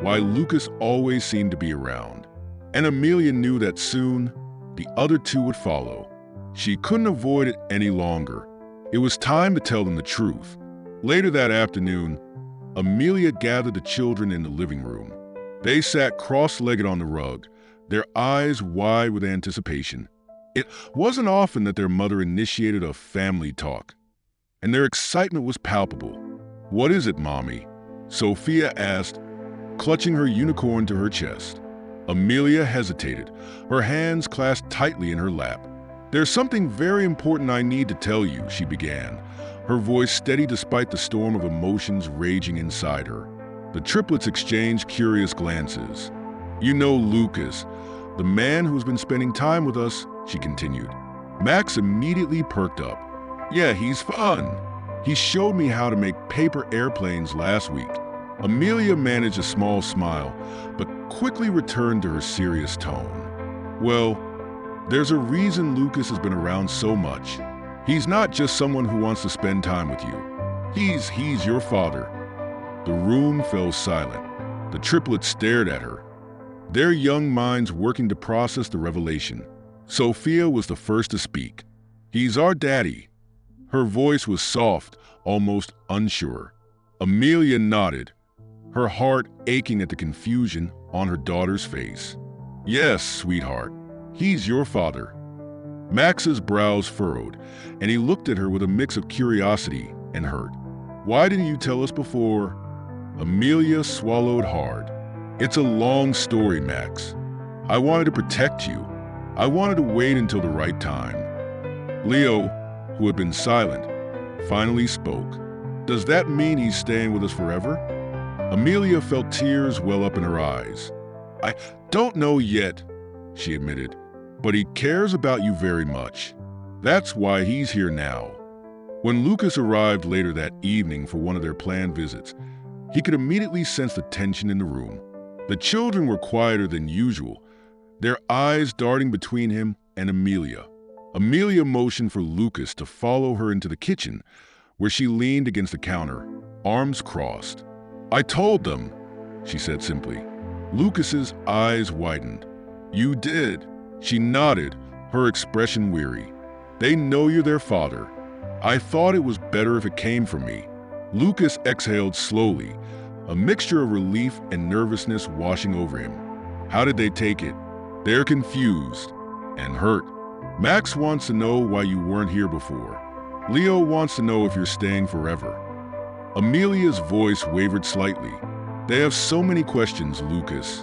why Lucas always seemed to be around. And Amelia knew that soon, the other two would follow. She couldn't avoid it any longer. It was time to tell them the truth. Later that afternoon, Amelia gathered the children in the living room. They sat cross-legged on the rug, their eyes wide with anticipation. It wasn't often that their mother initiated a family talk, and their excitement was palpable. "What is it, Mommy?" Sophia asked, clutching her unicorn to her chest. Amelia hesitated, her hands clasped tightly in her lap. "There's something very important I need to tell you," she began, her voice steady despite the storm of emotions raging inside her. The triplets exchanged curious glances. "You know Lucas, the man who's been spending time with us," she continued. Max immediately perked up. "Yeah, he's fun. He showed me how to make paper airplanes last week." Amelia managed a small smile, but quickly returned to her serious tone. "Well, there's a reason Lucas has been around so much. He's not just someone who wants to spend time with you. He's your father." The room fell silent. The triplets stared at her, their young minds working to process the revelation. Sophia was the first to speak. "He's our daddy." Her voice was soft, almost unsure. Amelia nodded, her heart aching at the confusion on her daughter's face. "Yes, sweetheart, he's your father." Max's brows furrowed, and he looked at her with a mix of curiosity and hurt. "Why didn't you tell us before?" Amelia swallowed hard. "It's a long story, Max. I wanted to protect you. I wanted to wait until the right time." Leo, who had been silent, finally spoke. "Does that mean he's staying with us forever?" Amelia felt tears well up in her eyes. "I don't know yet," she admitted, "but he cares about you very much. That's why he's here now." When Lucas arrived later that evening for one of their planned visits, he could immediately sense the tension in the room. The children were quieter than usual, their eyes darting between him and Amelia. Amelia motioned for Lucas to follow her into the kitchen, where she leaned against the counter, arms crossed. "I told them," she said simply. Lucas's eyes widened. "You did." She nodded, her expression weary. "They know you're their father. I thought it was better if it came from me." Lucas exhaled slowly, a mixture of relief and nervousness washing over him. How did they take it? They're confused and hurt. Max wants to know why you weren't here before. Leo wants to know if you're staying forever. Amelia's voice wavered slightly. "They have so many questions, Lucas.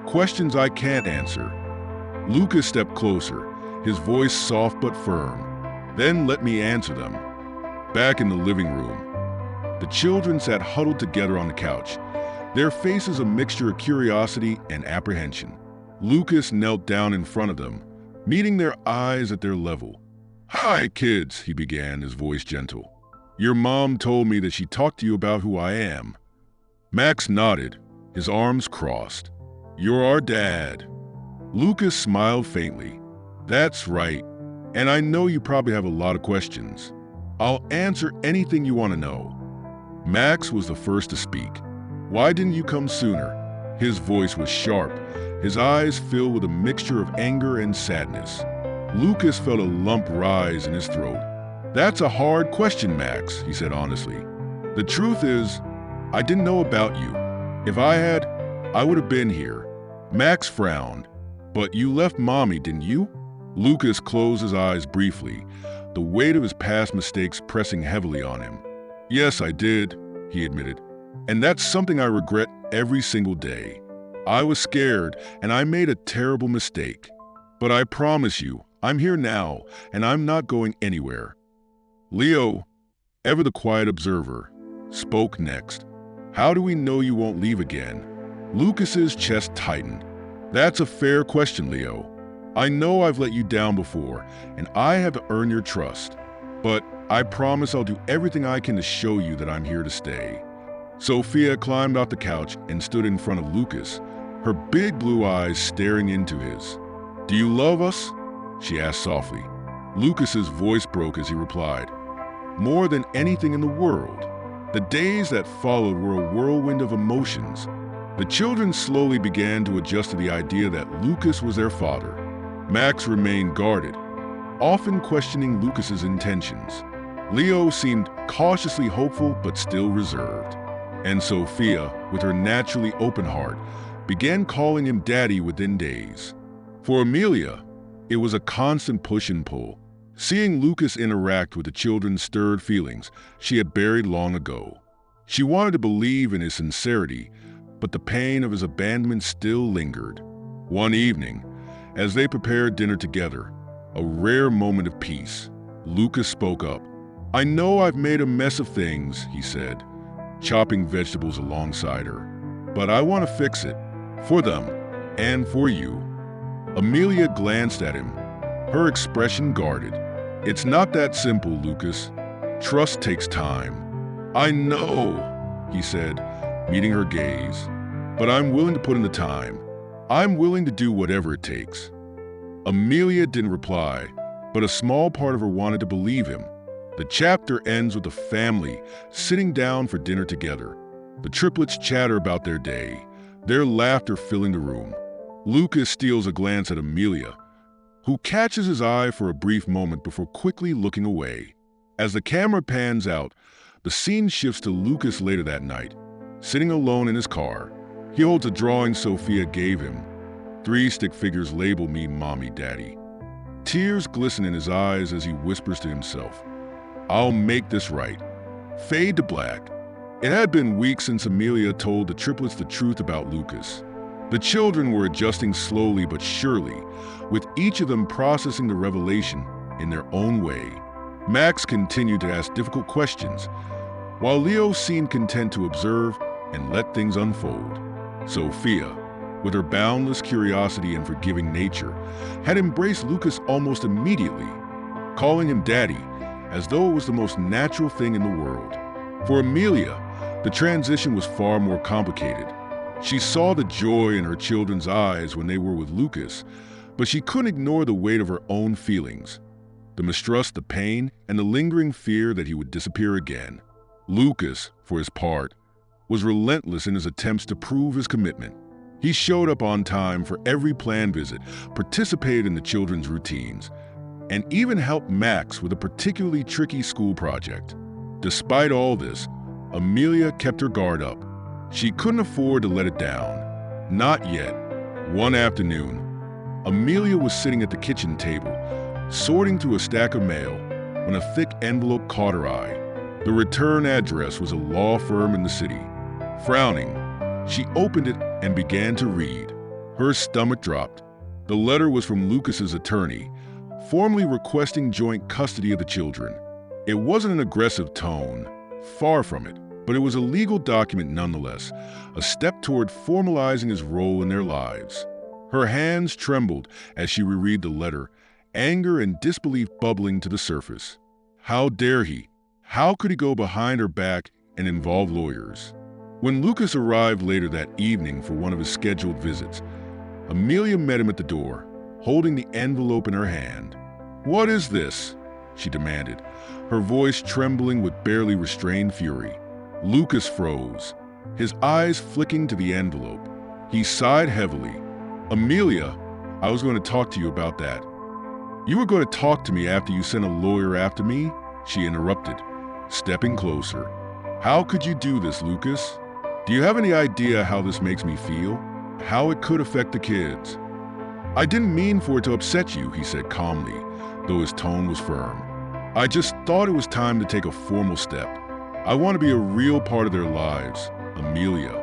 Questions I can't answer." Lucas stepped closer, his voice soft but firm. "Then let me answer them." Back in the living room, the children sat huddled together on the couch, their faces a mixture of curiosity and apprehension. Lucas knelt down in front of them, meeting their eyes at their level. "Hi, kids," he began, his voice gentle. "Your mom told me that she talked to you about who I am." Max nodded, his arms crossed. "You're our dad." Lucas smiled faintly. "That's right, and I know you probably have a lot of questions. I'll answer anything you want to know." Max was the first to speak. "Why didn't you come sooner?" His voice was sharp, his eyes filled with a mixture of anger and sadness. Lucas felt a lump rise in his throat. "That's a hard question, Max," he said honestly. "The truth is, I didn't know about you. If I had, I would have been here." Max frowned. "But you left Mommy, didn't you?" Lucas closed his eyes briefly, the weight of his past mistakes pressing heavily on him. "Yes, I did," he admitted. "And that's something I regret every single day. I was scared, and I made a terrible mistake. But I promise you, I'm here now, and I'm not going anywhere." Leo, ever the quiet observer, spoke next. "How do we know you won't leave again?" Lucas's chest tightened. "That's a fair question, Leo. I know I've let you down before, and I have to earn your trust. But I promise I'll do everything I can to show you that I'm here to stay." Sophia climbed off the couch and stood in front of Lucas, her big blue eyes staring into his. "Do you love us?" she asked softly. Lucas's voice broke as he replied, "More than anything in the world." The days that followed were a whirlwind of emotions. The children slowly began to adjust to the idea that Lucas was their father. Max remained guarded, often questioning Lucas's intentions. Leo seemed cautiously hopeful but still reserved. And Sophia, with her naturally open heart, began calling him daddy within days. For Amelia, it was a constant push and pull. Seeing Lucas interact with the children stirred feelings she had buried long ago. She wanted to believe in his sincerity, but the pain of his abandonment still lingered. One evening, as they prepared dinner together, a rare moment of peace, Lucas spoke up. "I know I've made a mess of things," he said, chopping vegetables alongside her, "but I want to fix it, for them, and for you." Amelia glanced at him, her expression guarded. "It's not that simple, Lucas. Trust takes time." "I know," he said, meeting her gaze, "but I'm willing to put in the time. I'm willing to do whatever it takes." Amelia didn't reply, but a small part of her wanted to believe him. The chapter ends with the family sitting down for dinner together. The triplets chatter about their day, their laughter filling the room. Lucas steals a glance at Amelia, who catches his eye for a brief moment before quickly looking away. As the camera pans out, the scene shifts to Lucas later that night, sitting alone in his car. He holds a drawing Sophia gave him. 3 stick figures label me Mommy, Daddy. Tears glisten in his eyes as he whispers to himself, "I'll make this right." Fade to black. It had been weeks since Amelia told the triplets the truth about Lucas. The children were adjusting slowly but surely, with each of them processing the revelation in their own way. Max continued to ask difficult questions, while Leo seemed content to observe and let things unfold. Sophia, with her boundless curiosity and forgiving nature, had embraced Lucas almost immediately, calling him daddy as though it was the most natural thing in the world. For Amelia, the transition was far more complicated. She saw the joy in her children's eyes when they were with Lucas, but she couldn't ignore the weight of her own feelings. the mistrust, the pain, and the lingering fear that he would disappear again. Lucas, for his part, was relentless in his attempts to prove his commitment. He showed up on time for every planned visit, participated in the children's routines, and even helped Max with a particularly tricky school project. Despite all this, Amelia kept her guard up. She couldn't afford to let it down. Not yet. One afternoon, Amelia was sitting at the kitchen table, sorting through a stack of mail, when a thick envelope caught her eye. The return address was a law firm in the city. Frowning, she opened it and began to read. Her stomach dropped. The letter was from Lucas's attorney, formally requesting joint custody of the children. It wasn't an aggressive tone, far from it, but it was a legal document nonetheless, a step toward formalizing his role in their lives. Her hands trembled as she reread the letter, anger and disbelief bubbling to the surface. How dare he? How could he go behind her back and involve lawyers? When Lucas arrived later that evening for one of his scheduled visits, Amelia met him at the door, holding the envelope in her hand. "What is this?" she demanded, her voice trembling with barely restrained fury. Lucas froze, his eyes flicking to the envelope. He sighed heavily. "Amelia, I was going to talk to you about that." "You were going to talk to me after you sent a lawyer after me?" she interrupted, stepping closer. "How could you do this, Lucas? Do you have any idea how this makes me feel? How it could affect the kids?" "I didn't mean for it to upset you," he said calmly, though his tone was firm. "I just thought it was time to take a formal step. I want to be a real part of their lives, Amelia,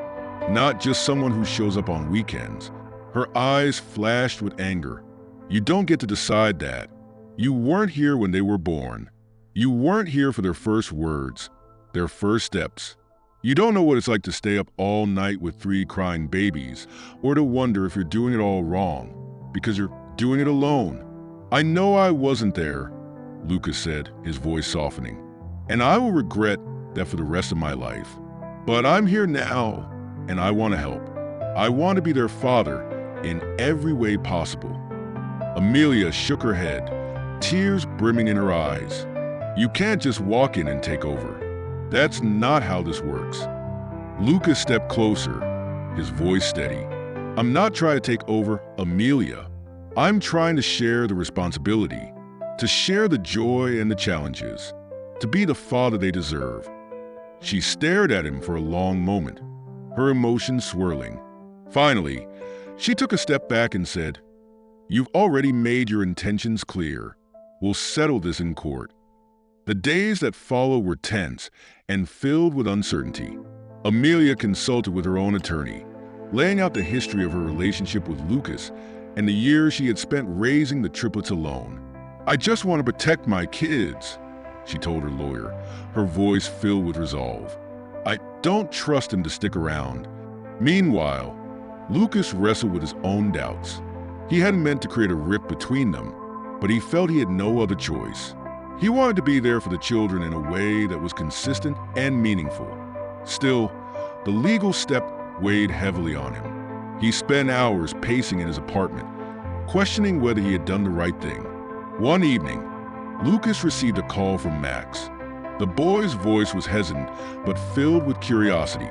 not just someone who shows up on weekends." Her eyes flashed with anger. "You don't get to decide that. You weren't here when they were born. You weren't here for their first words, their first steps. You don't know what it's like to stay up all night with 3 crying babies, or to wonder if you're doing it all wrong, because you're doing it alone." "I know I wasn't there," Lucas said, his voice softening, "and I will regret that for the rest of my life. But I'm here now, and I want to help. I want to be their father in every way possible." Amelia shook her head, tears brimming in her eyes. "You can't just walk in and take over. That's not how this works." Lucas stepped closer, his voice steady. "I'm not trying to take over, Amelia. I'm trying to share the responsibility, to share the joy and the challenges, to be the father they deserve." She stared at him for a long moment, her emotions swirling. Finally, she took a step back and said, "You've already made your intentions clear. We'll settle this in court." The days that followed were tense and filled with uncertainty. Amelia consulted with her own attorney, laying out the history of her relationship with Lucas and the years she had spent raising the triplets alone. "I just want to protect my kids," she told her lawyer, her voice filled with resolve. "I don't trust him to stick around." Meanwhile, Lucas wrestled with his own doubts. He hadn't meant to create a rift between them, but he felt he had no other choice. He wanted to be there for the children in a way that was consistent and meaningful. Still, the legal step weighed heavily on him. He spent hours pacing in his apartment, questioning whether he had done the right thing. One evening, Lucas received a call from Max. The boy's voice was hesitant, but filled with curiosity.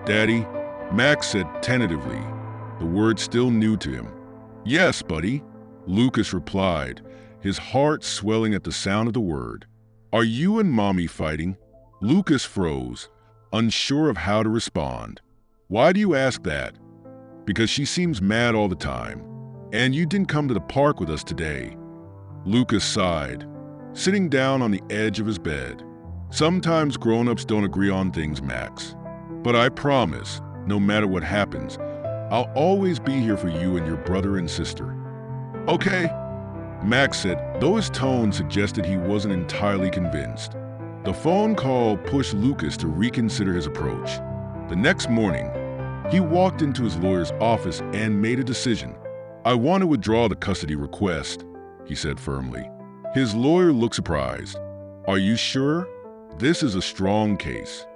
"Daddy," Max said tentatively, the word still new to him. "Yes, buddy," Lucas replied, his heart swelling at the sound of the word. "Are you and Mommy fighting?" Lucas froze, unsure of how to respond. "Why do you ask that?" "Because she seems mad all the time. And you didn't come to the park with us today." Lucas sighed, sitting down on the edge of his bed. "Sometimes grown-ups don't agree on things, Max. But I promise, no matter what happens, I'll always be here for you and your brother and sister." "Okay," Max said, though his tone suggested he wasn't entirely convinced. The phone call pushed Lucas to reconsider his approach. The next morning, he walked into his lawyer's office and made a decision. "I want to withdraw the custody request," he said firmly. His lawyer looked surprised. "Are you sure? This is a strong case."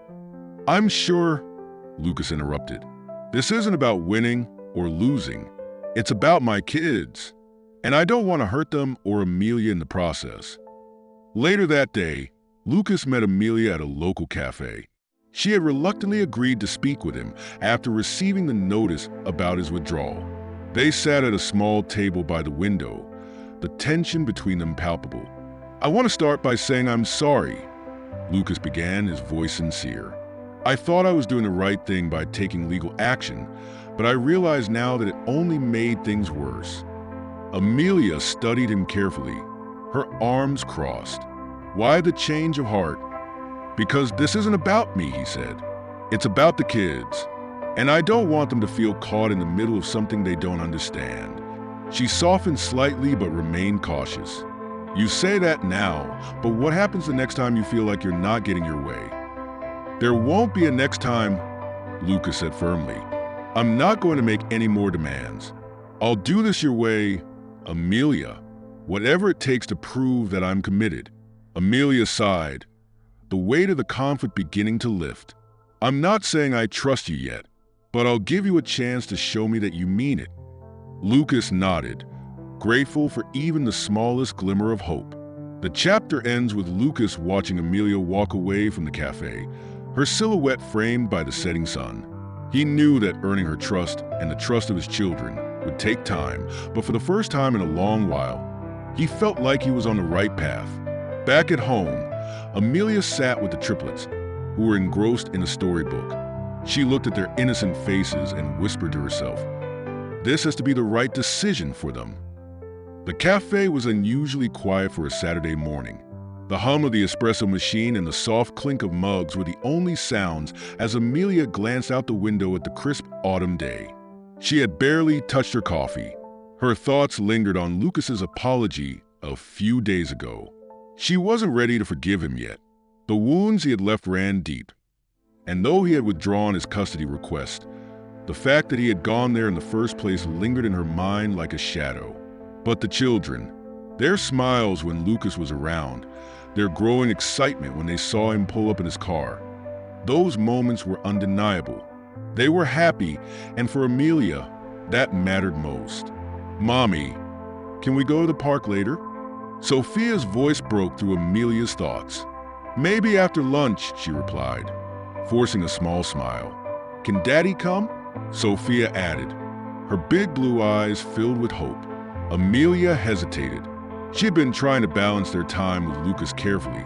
"I'm sure," Lucas interrupted. "This isn't about winning or losing. It's about my kids. And I don't want to hurt them or Amelia in the process." Later that day, Lucas met Amelia at a local cafe. She had reluctantly agreed to speak with him after receiving the notice about his withdrawal. They sat at a small table by the window, the tension between them palpable. "I want to start by saying I'm sorry," Lucas began, his voice sincere. "I thought I was doing the right thing by taking legal action, but I realize now that it only made things worse." Amelia studied him carefully, her arms crossed. "Why the change of heart?" "Because this isn't about me," he said. "It's about the kids. And I don't want them to feel caught in the middle of something they don't understand." She softened slightly but remained cautious. "You say that now, but what happens the next time you feel like you're not getting your way?" "There won't be a next time," Lucas said firmly. "I'm not going to make any more demands. I'll do this your way, Amelia. Whatever it takes to prove that I'm committed." Amelia sighed, the weight of the conflict beginning to lift. "I'm not saying I trust you yet, but I'll give you a chance to show me that you mean it." Lucas nodded, grateful for even the smallest glimmer of hope. The chapter ends with Lucas watching Amelia walk away from the cafe, her silhouette framed by the setting sun. He knew that earning her trust and the trust of his children would take time, but for the first time in a long while, he felt like he was on the right path. Back at home, Amelia sat with the triplets, who were engrossed in a storybook. She looked at their innocent faces and whispered to herself, "This has to be the right decision for them." The cafe was unusually quiet for a Saturday morning. The hum of the espresso machine and the soft clink of mugs were the only sounds as Amelia glanced out the window at the crisp autumn day. She had barely touched her coffee. Her thoughts lingered on Lucas's apology a few days ago. She wasn't ready to forgive him yet. The wounds he had left ran deep. And though he had withdrawn his custody request, the fact that he had gone there in the first place lingered in her mind like a shadow. But the children, their smiles when Lucas was around, their growing excitement when they saw him pull up in his car, those moments were undeniable. They were happy, and for Amelia, that mattered most. "Mommy, can we go to the park later?" Sophia's voice broke through Amelia's thoughts. "Maybe after lunch," she replied, forcing a small smile. "Can Daddy come?" Sophia added, her big blue eyes filled with hope. Amelia hesitated. She had been trying to balance their time with Lucas carefully,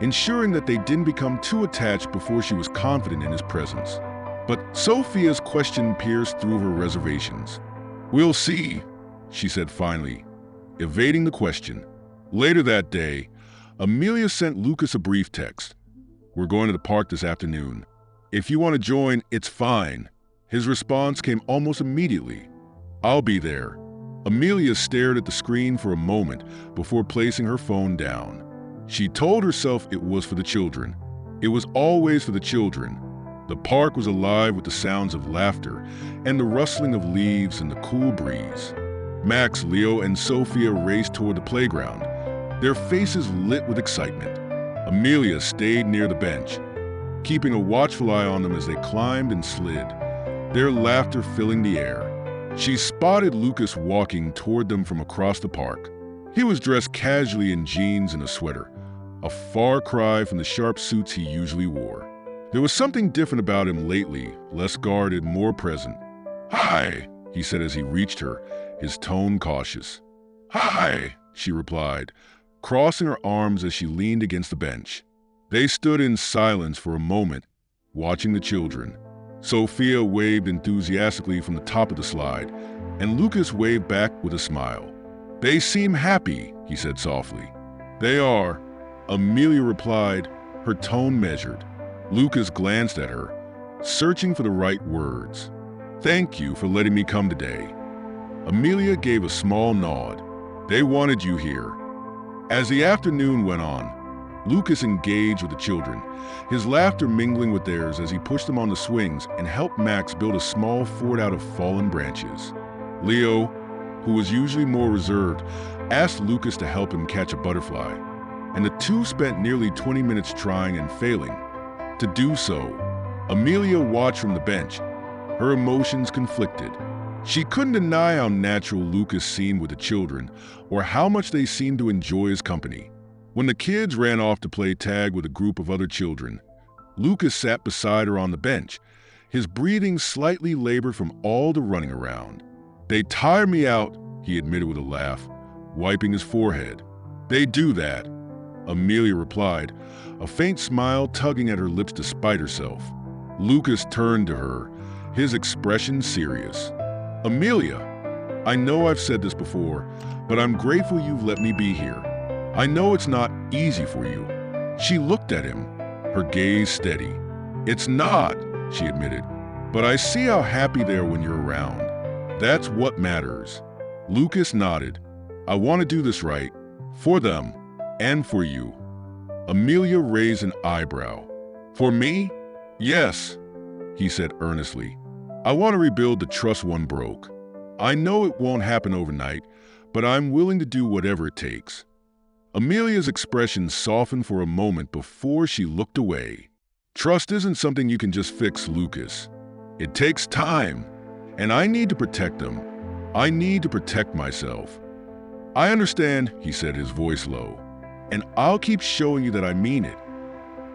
ensuring that they didn't become too attached before she was confident in his presence. But Sophia's question pierced through her reservations. "We'll see," she said finally, evading the question. Later that day, Amelia sent Lucas a brief text. "We're going to the park this afternoon. If you want to join, it's fine." His response came almost immediately. "I'll be there." Amelia stared at the screen for a moment before placing her phone down. She told herself it was for the children. It was always for the children. The park was alive with the sounds of laughter and the rustling of leaves in the cool breeze. Max, Leo, and Sophia raced toward the playground, their faces lit with excitement. Amelia stayed near the bench, keeping a watchful eye on them as they climbed and slid, their laughter filling the air. She spotted Lucas walking toward them from across the park. He was dressed casually in jeans and a sweater, a far cry from the sharp suits he usually wore. There was something different about him lately, less guarded, more present. "Hi," he said as he reached her, his tone cautious. "Hi," she replied, crossing her arms as she leaned against the bench. They stood in silence for a moment, watching the children. Sophia waved enthusiastically from the top of the slide, and Lucas waved back with a smile. "They seem happy," he said softly. "They are," Amelia replied, her tone measured. Lucas glanced at her, searching for the right words. "Thank you for letting me come today." Amelia gave a small nod. "They wanted you here." As the afternoon went on, Lucas engaged with the children, his laughter mingling with theirs as he pushed them on the swings and helped Max build a small fort out of fallen branches. Leo, who was usually more reserved, asked Lucas to help him catch a butterfly, and the two spent nearly 20 minutes trying and failing. To do so, Amelia watched from the bench, her emotions conflicted. She couldn't deny how natural Lucas seemed with the children or how much they seemed to enjoy his company. When the kids ran off to play tag with a group of other children, Lucas sat beside her on the bench, his breathing slightly labored from all the running around. "They tire me out," he admitted with a laugh, wiping his forehead. "They do that," Amelia replied, a faint smile tugging at her lips despite herself. Lucas turned to her, his expression serious. "Amelia, I know I've said this before, but I'm grateful you've let me be here. I know it's not easy for you." She looked at him, her gaze steady. "It's not," she admitted, "but I see how happy they are when you're around. That's what matters." Lucas nodded. "I want to do this right, for them, and for you." Amelia raised an eyebrow. "For me?" "Yes," he said earnestly. "I want to rebuild the trust one broke. I know it won't happen overnight, but I'm willing to do whatever it takes." Amelia's expression softened for a moment before she looked away. "Trust isn't something you can just fix, Lucas. It takes time, and I need to protect them. I need to protect myself." "I understand," he said, his voice low, "and I'll keep showing you that I mean it."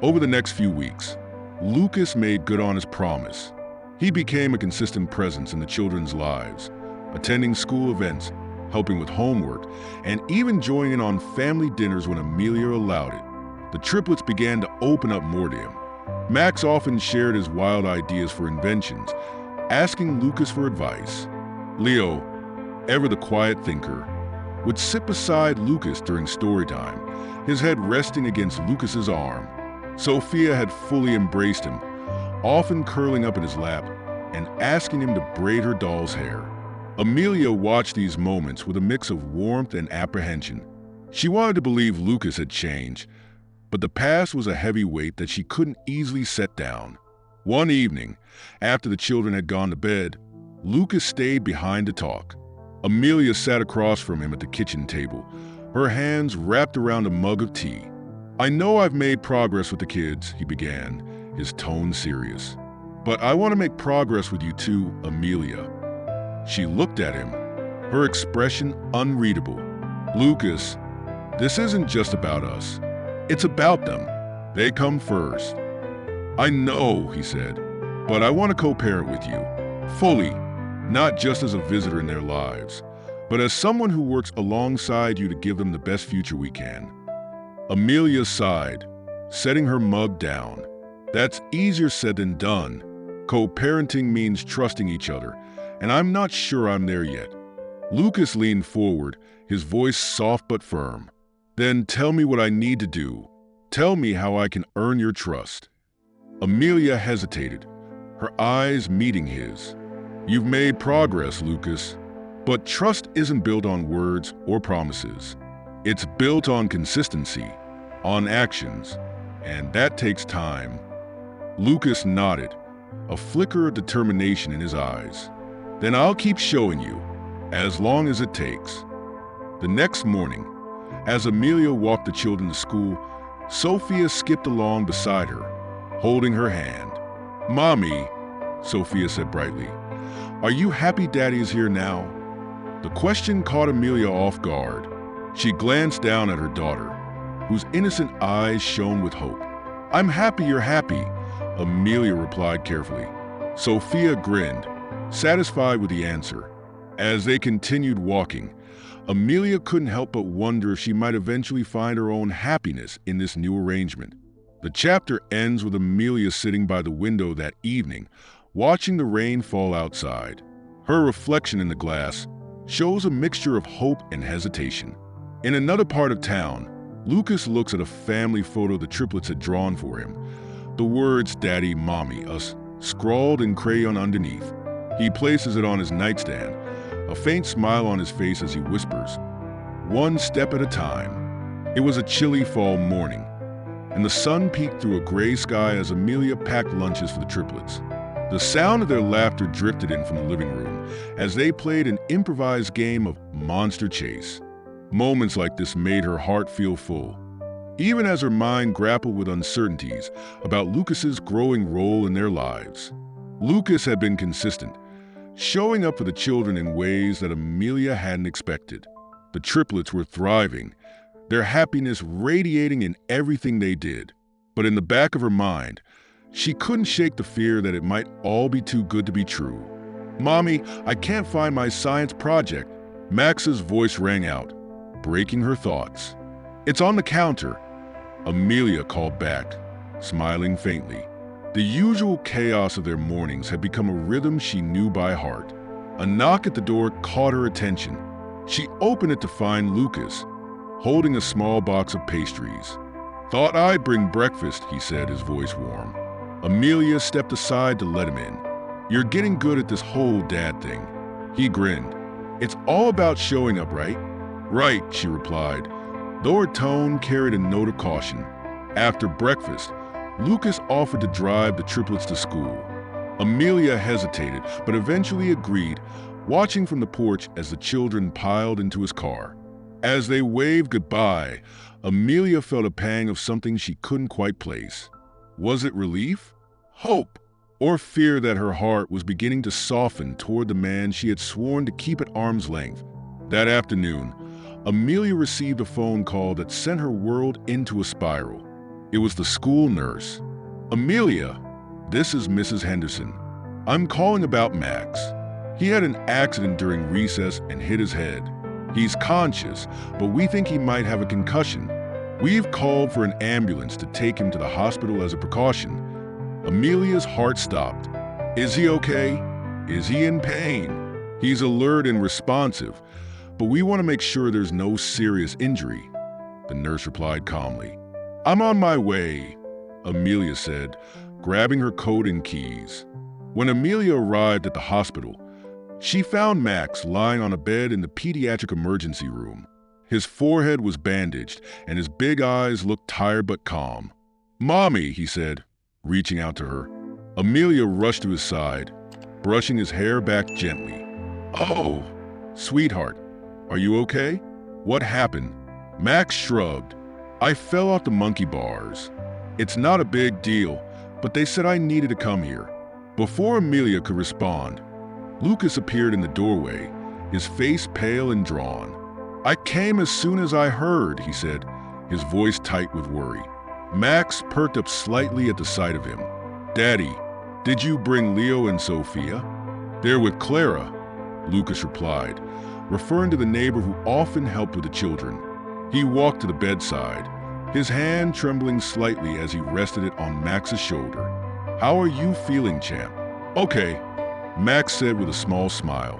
Over the next few weeks, Lucas made good on his promise. He became a consistent presence in the children's lives, attending school events, helping with homework, and even joining in on family dinners when Amelia allowed it. The triplets began to open up more to him. Max often shared his wild ideas for inventions, asking Lucas for advice. Leo, ever the quiet thinker, would sit beside Lucas during story time, his head resting against Lucas's arm. Sophia had fully embraced him, often curling up in his lap and asking him to braid her doll's hair. Amelia watched these moments with a mix of warmth and apprehension. She wanted to believe Lucas had changed, but the past was a heavy weight that she couldn't easily set down. One evening, after the children had gone to bed, Lucas stayed behind to talk. Amelia sat across from him at the kitchen table, her hands wrapped around a mug of tea. "I know I've made progress with the kids," he began, his tone serious. "But I want to make progress with you too, Amelia." She looked at him, her expression unreadable. "Lucas, this isn't just about us. It's about them. They come first." "I know," he said, "but I want to co-parent with you, fully, not just as a visitor in their lives, but as someone who works alongside you to give them the best future we can." Amelia sighed, setting her mug down. "That's easier said than done. Co-parenting means trusting each other, and I'm not sure I'm there yet." Lucas leaned forward, his voice soft but firm. "Then tell me what I need to do. Tell me how I can earn your trust." Amelia hesitated, her eyes meeting his. "You've made progress, Lucas, but trust isn't built on words or promises. It's built on consistency, on actions, and that takes time." Lucas nodded, a flicker of determination in his eyes. "Then I'll keep showing you, as long as it takes." The next morning, as Amelia walked the children to school, Sophia skipped along beside her, holding her hand. "Mommy," Sophia said brightly, "are you happy Daddy is here now?" The question caught Amelia off guard. She glanced down at her daughter, whose innocent eyes shone with hope. "I'm happy you're happy," Amelia replied carefully. Sophia grinned, satisfied with the answer. As they continued walking, Amelia couldn't help but wonder if she might eventually find her own happiness in this new arrangement. The chapter ends with Amelia sitting by the window that evening, watching the rain fall outside. Her reflection in the glass shows a mixture of hope and hesitation. In another part of town, Lucas looks at a family photo the triplets had drawn for him. The words "Daddy, Mommy, Us" scrawled in crayon underneath. He places it on his nightstand, a faint smile on his face as he whispers, "One step at a time." It was a chilly fall morning, and the sun peeked through a gray sky as Amelia packed lunches for the triplets. The sound of their laughter drifted in from the living room as they played an improvised game of Monster Chase. Moments like this made her heart feel full, even as her mind grappled with uncertainties about Lucas's growing role in their lives. Lucas had been consistent, showing up for the children in ways that Amelia hadn't expected. The triplets were thriving, their happiness radiating in everything they did. But in the back of her mind, she couldn't shake the fear that it might all be too good to be true. "Mommy, I can't find my science project." Max's voice rang out, breaking her thoughts. "It's on the counter," Amelia called back, smiling faintly. The usual chaos of their mornings had become a rhythm she knew by heart. A knock at the door caught her attention. She opened it to find Lucas, holding a small box of pastries. "Thought I'd bring breakfast," he said, his voice warm. Amelia stepped aside to let him in. "You're getting good at this whole dad thing." He grinned. "It's all about showing up, right?" "Right," she replied, though her tone carried a note of caution. After breakfast, Lucas offered to drive the triplets to school. Amelia hesitated, but eventually agreed, watching from the porch as the children piled into his car. As they waved goodbye, Amelia felt a pang of something she couldn't quite place. Was it relief, hope, or fear that her heart was beginning to soften toward the man she had sworn to keep at arm's length? That afternoon, Amelia received a phone call that sent her world into a spiral. It was the school nurse. "Amelia, this is Mrs. Henderson. I'm calling about Max. He had an accident during recess and hit his head. He's conscious, but we think he might have a concussion. We've called for an ambulance to take him to the hospital as a precaution." Amelia's heart stopped. "Is he okay? Is he in pain?" "He's alert and responsive, but we want to make sure there's no serious injury," the nurse replied calmly. "I'm on my way," Amelia said, grabbing her coat and keys. When Amelia arrived at the hospital, she found Max lying on a bed in the pediatric emergency room. His forehead was bandaged, and his big eyes looked tired but calm. "Mommy," he said, reaching out to her. Amelia rushed to his side, brushing his hair back gently. "Oh, sweetheart, are you okay? What happened?" Max shrugged. "I fell off the monkey bars. It's not a big deal, but they said I needed to come here." Before Amelia could respond, Lucas appeared in the doorway, his face pale and drawn. "I came as soon as I heard," he said, his voice tight with worry. Max perked up slightly at the sight of him. "Daddy, did you bring Leo and Sophia?" "They're with Clara," Lucas replied, referring to the neighbor who often helped with the children. He walked to the bedside, his hand trembling slightly as he rested it on Max's shoulder. "How are you feeling, champ?" "Okay," Max said with a small smile.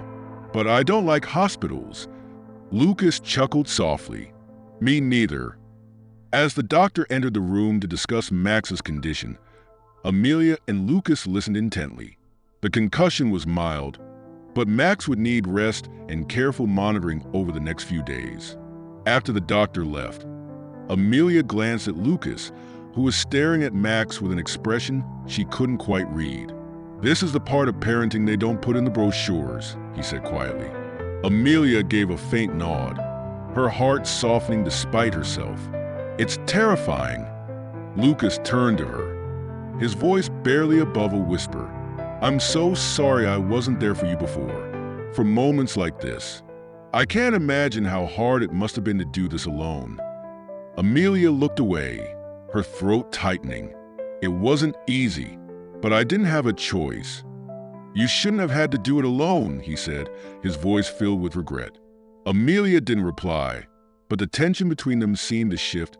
"But I don't like hospitals." Lucas chuckled softly. "Me neither." As the doctor entered the room to discuss Max's condition, Amelia and Lucas listened intently. The concussion was mild, but Max would need rest and careful monitoring over the next few days. After the doctor left, Amelia glanced at Lucas, who was staring at Max with an expression she couldn't quite read. "This is the part of parenting they don't put in the brochures," he said quietly. Amelia gave a faint nod, her heart softening despite herself. "It's terrifying." Lucas turned to her, his voice barely above a whisper. "I'm so sorry I wasn't there for you before. For moments like this, I can't imagine how hard it must have been to do this alone." Amelia looked away, her throat tightening. "It wasn't easy, but I didn't have a choice." "You shouldn't have had to do it alone," he said, his voice filled with regret. Amelia didn't reply, but the tension between them seemed to shift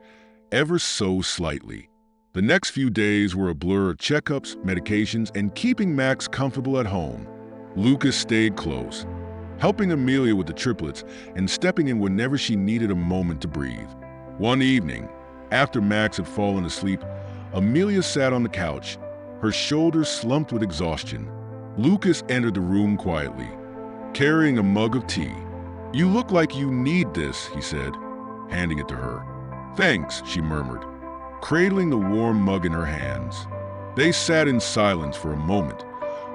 ever so slightly. The next few days were a blur of checkups, medications, and keeping Max comfortable at home. Lucas stayed close, helping Amelia with the triplets and stepping in whenever she needed a moment to breathe. One evening, after Max had fallen asleep, Amelia sat on the couch, her shoulders slumped with exhaustion. Lucas entered the room quietly, carrying a mug of tea. "You look like you need this," he said, handing it to her. "Thanks," she murmured, cradling the warm mug in her hands. They sat in silence for a moment,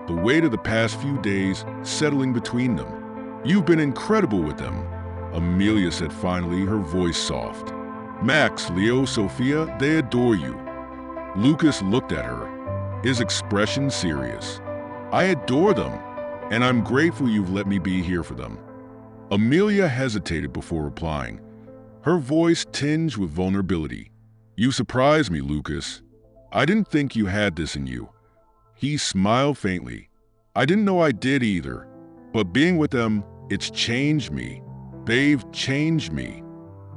the weight of the past few days settling between them. "You've been incredible with them," Amelia said finally, her voice soft. "Max, Leo, Sophia, they adore you." Lucas looked at her, his expression serious. "I adore them, and I'm grateful you've let me be here for them." Amelia hesitated before replying. her voice tinged with vulnerability. "You surprise me, Lucas. I didn't think you had this in you." He smiled faintly. "I didn't know I did either. But being with them, it's changed me. They've changed me."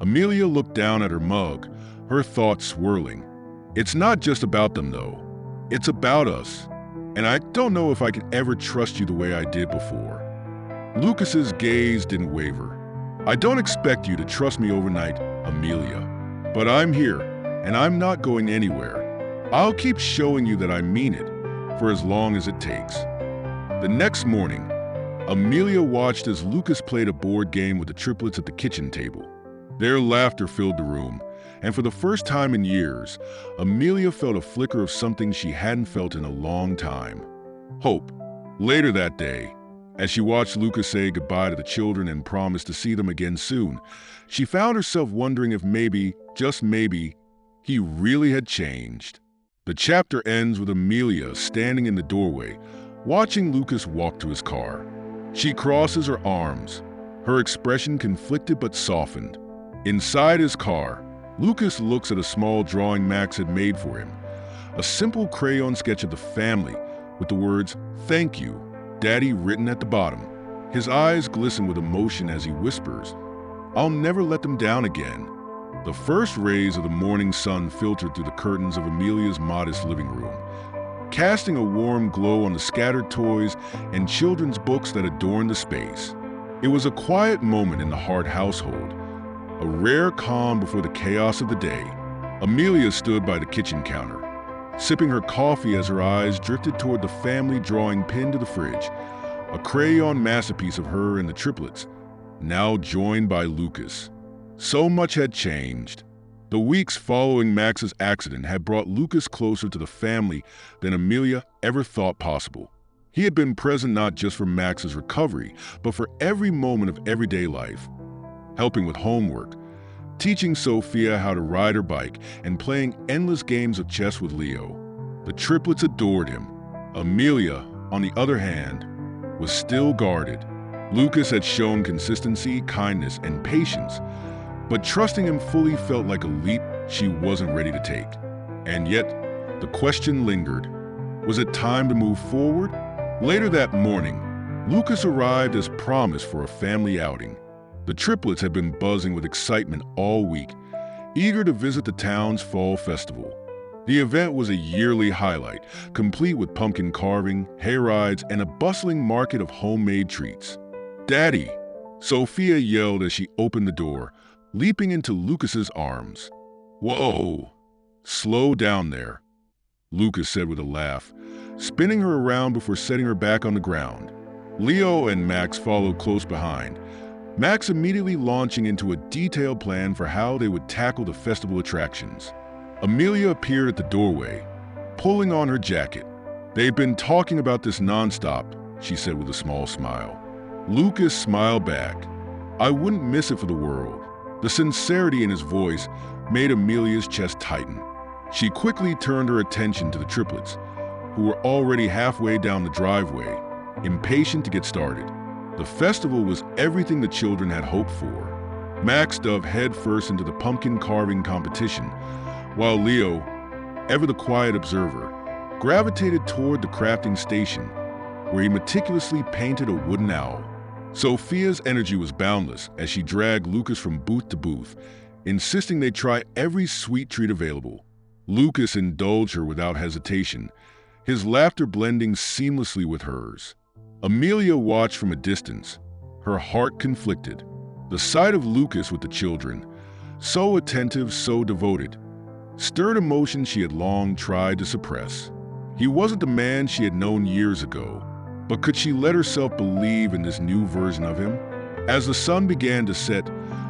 Amelia looked down at her mug, her thoughts swirling. "It's not just about them, though. It's about us. And I don't know if I can ever trust you the way I did before." Lucas's gaze didn't waver. "I don't expect you to trust me overnight, Amelia. But I'm here, and I'm not going anywhere. I'll keep showing you that I mean it, for as long as it takes." The next morning, Amelia watched as Lucas played a board game with the triplets at the kitchen table. Their laughter filled the room, and for the first time in years, Amelia felt a flicker of something she hadn't felt in a long time: hope. Later that day, as she watched Lucas say goodbye to the children and promise to see them again soon, she found herself wondering if maybe, just maybe, he really had changed. The chapter ends with Amelia standing in the doorway, watching Lucas walk to his car. She crosses her arms, her expression conflicted but softened. Inside his car, Lucas looks at a small drawing Max had made for him, a simple crayon sketch of the family with the words, "Thank you, Daddy," written at the bottom. His eyes glisten with emotion as he whispers, "I'll never let them down again." The first rays of the morning sun filtered through the curtains of Amelia's modest living room, casting a warm glow on the scattered toys and children's books that adorned the space. It was a quiet moment in the Hart household, a rare calm before the chaos of the day. Amelia stood by the kitchen counter, sipping her coffee as her eyes drifted toward the family drawing pinned to the fridge, a crayon masterpiece of her and the triplets, now joined by Lucas. So much had changed. The weeks following Max's accident had brought Lucas closer to the family than Amelia ever thought possible. He had been present not just for Max's recovery, but for every moment of everyday life, helping with homework, teaching Sophia how to ride her bike, and playing endless games of chess with Leo. The triplets adored him. Amelia, on the other hand, was still guarded. Lucas had shown consistency, kindness, and patience, but trusting him fully felt like a leap she wasn't ready to take. And yet, the question lingered. Was it time to move forward? Later that morning, Lucas arrived as promised for a family outing. The triplets had been buzzing with excitement all week, eager to visit the town's fall festival. The event was a yearly highlight, complete with pumpkin carving, hay rides, and a bustling market of homemade treats. "Daddy!" Sophia yelled as she opened the door, leaping into Lucas's arms. "Whoa! Slow down there," Lucas said with a laugh, spinning her around before setting her back on the ground. Leo and Max followed close behind, Max immediately launching into a detailed plan for how they would tackle the festival attractions. Amelia appeared at the doorway, pulling on her jacket. "They've been talking about this nonstop," she said with a small smile. Lucas smiled back. "I wouldn't miss it for the world." The sincerity in his voice made Amelia's chest tighten. She quickly turned her attention to the triplets, who were already halfway down the driveway, impatient to get started. The festival was everything the children had hoped for. Max dove headfirst into the pumpkin carving competition, while Leo, ever the quiet observer, gravitated toward the crafting station, where he meticulously painted a wooden owl. Sophia's energy was boundless as she dragged Lucas from booth to booth, insisting they try every sweet treat available. Lucas indulged her without hesitation, his laughter blending seamlessly with hers. Amelia watched from a distance, her heart conflicted. The sight of Lucas with the children, so attentive, so devoted, stirred emotions she had long tried to suppress. He wasn't the man she had known years ago, but could she let herself believe in this new version of him? As the sun began to set,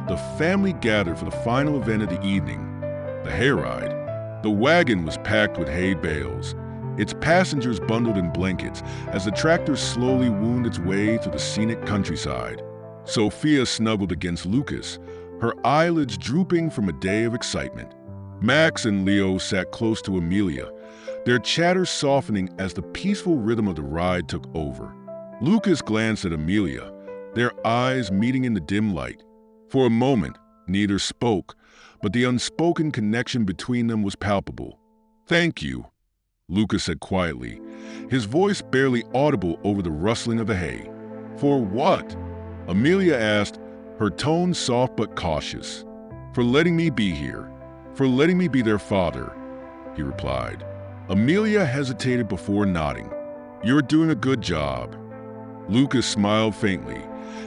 the family gathered for the final event of the evening, the hayride. The wagon was packed with hay bales, its passengers bundled in blankets as the tractor slowly wound its way through the scenic countryside. Sophia snuggled against Lucas, her eyelids drooping from a day of excitement. Max and Leo sat close to Amelia, their chatter softening as the peaceful rhythm of the ride took over. Lucas glanced at Amelia, their eyes meeting in the dim light. For a moment, Neither spoke, but the unspoken connection between them was palpable. "Thank you," Lucas said quietly, his voice barely audible over the rustling of the hay. "For what?" Amelia asked, her tone soft but cautious. "For letting me be here. For letting me be their father," he replied. Amelia hesitated before nodding. "You're doing a good job." Lucas smiled faintly,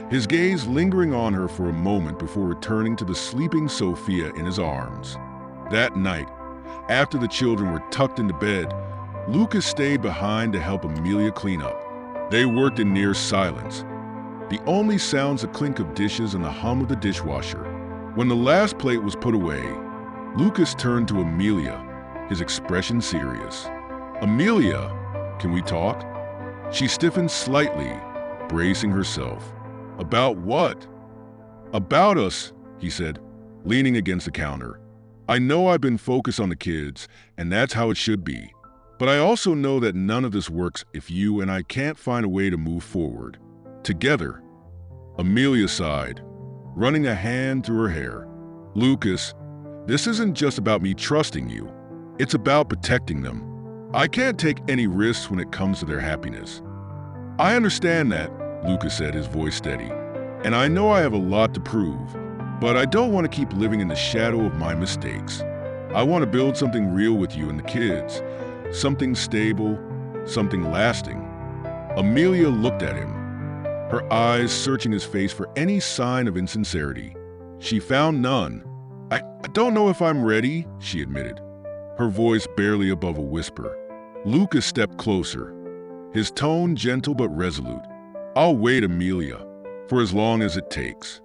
his gaze lingering on her for a moment before returning to the sleeping Sophia in his arms. That night, after the children were tucked into bed, Lucas stayed behind to help Amelia clean up. They worked in near silence, the only sounds the clink of dishes and the hum of the dishwasher. When the last plate was put away, Lucas turned to Amelia, his expression serious. "Amelia, can we talk?" She stiffened slightly, bracing herself. "About what?" "About us," he said, leaning against the counter. "I know I've been focused on the kids, and that's how it should be. But I also know that none of this works if you and I can't find a way to move forward together." Amelia sighed, running a hand through her hair. "Lucas, this isn't just about me trusting you. It's about protecting them. I can't take any risks when it comes to their happiness." "I understand that," Lucas said, his voice steady. "And I know I have a lot to prove, but I don't want to keep living in the shadow of my mistakes. I want to build something real with you and the kids, something stable, something lasting." Amelia looked at him, her eyes searching his face for any sign of insincerity. She found none. I don't know if I'm ready," she admitted, her voice barely above a whisper. Lucas stepped closer, his tone gentle but resolute. "I'll wait, Amelia, for as long as it takes."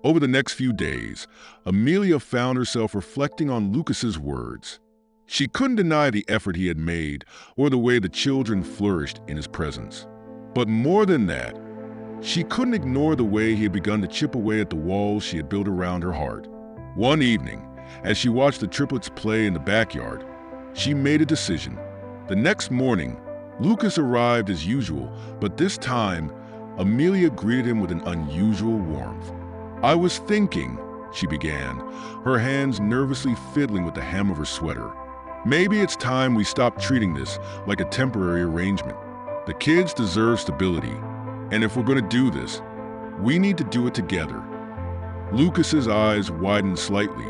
Over the next few days, Amelia found herself reflecting on Lucas's words. She couldn't deny the effort he had made or the way the children flourished in his presence. But more than that, she couldn't ignore the way he had begun to chip away at the walls she had built around her heart. One evening, as she watched the triplets play in the backyard, she made a decision. The next morning, Lucas arrived as usual, but this time, Amelia greeted him with an unusual warmth. "I was thinking," she began, her hands nervously fiddling with the hem of her sweater. "Maybe it's time we stop treating this like a temporary arrangement. The kids deserve stability, and if we're going to do this, we need to do it together." Lucas's eyes widened slightly,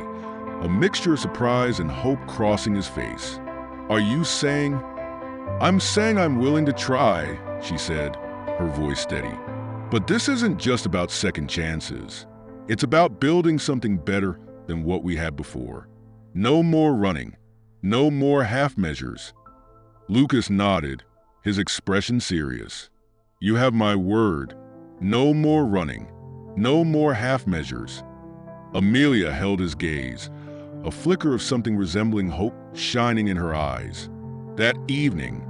a mixture of surprise and hope crossing his face. "Are you saying—" "I'm saying I'm willing to try," she said, her voice steady. "But this isn't just about second chances. It's about building something better than what we had before. No more running. No more half measures." Lucas nodded, his expression serious. "You have my word. No more running. No more half measures." Amelia held his gaze, a flicker of something resembling hope shining in her eyes. That evening,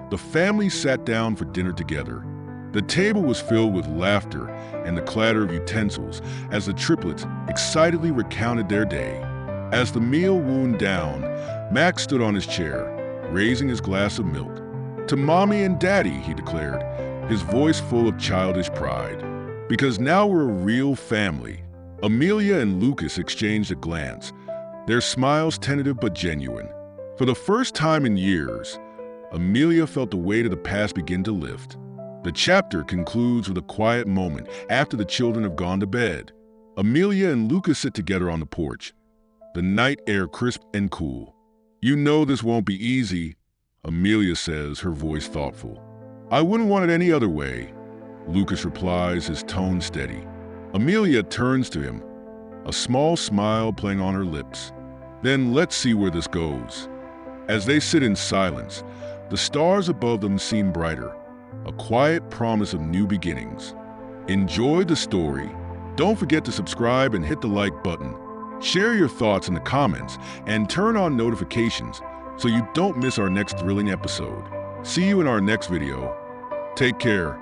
the family sat down for dinner together. The table was filled with laughter and the clatter of utensils as the triplets excitedly recounted their day. As the meal wound down, Max stood on his chair, raising his glass of milk. "To Mommy and Daddy," he declared, his voice full of childish pride. "Because now we're a real family." Amelia and Lucas exchanged a glance, their smiles tentative but genuine. For the first time in years, Amelia felt the weight of the past begin to lift. The chapter concludes with a quiet moment after the children have gone to bed. Amelia and Lucas sit together on the porch, the night air crisp and cool. "You know this won't be easy," Amelia says, her voice thoughtful. "I wouldn't want it any other way," Lucas replies, his tone steady. Amelia turns to him, a small smile playing on her lips. "Then let's see where this goes." As they sit in silence, the stars above them seem brighter, a quiet promise of new beginnings. Enjoy the story. Don't forget to subscribe and hit the like button. Share your thoughts in the comments and turn on notifications so you don't miss our next thrilling episode. See you in our next video. Take care.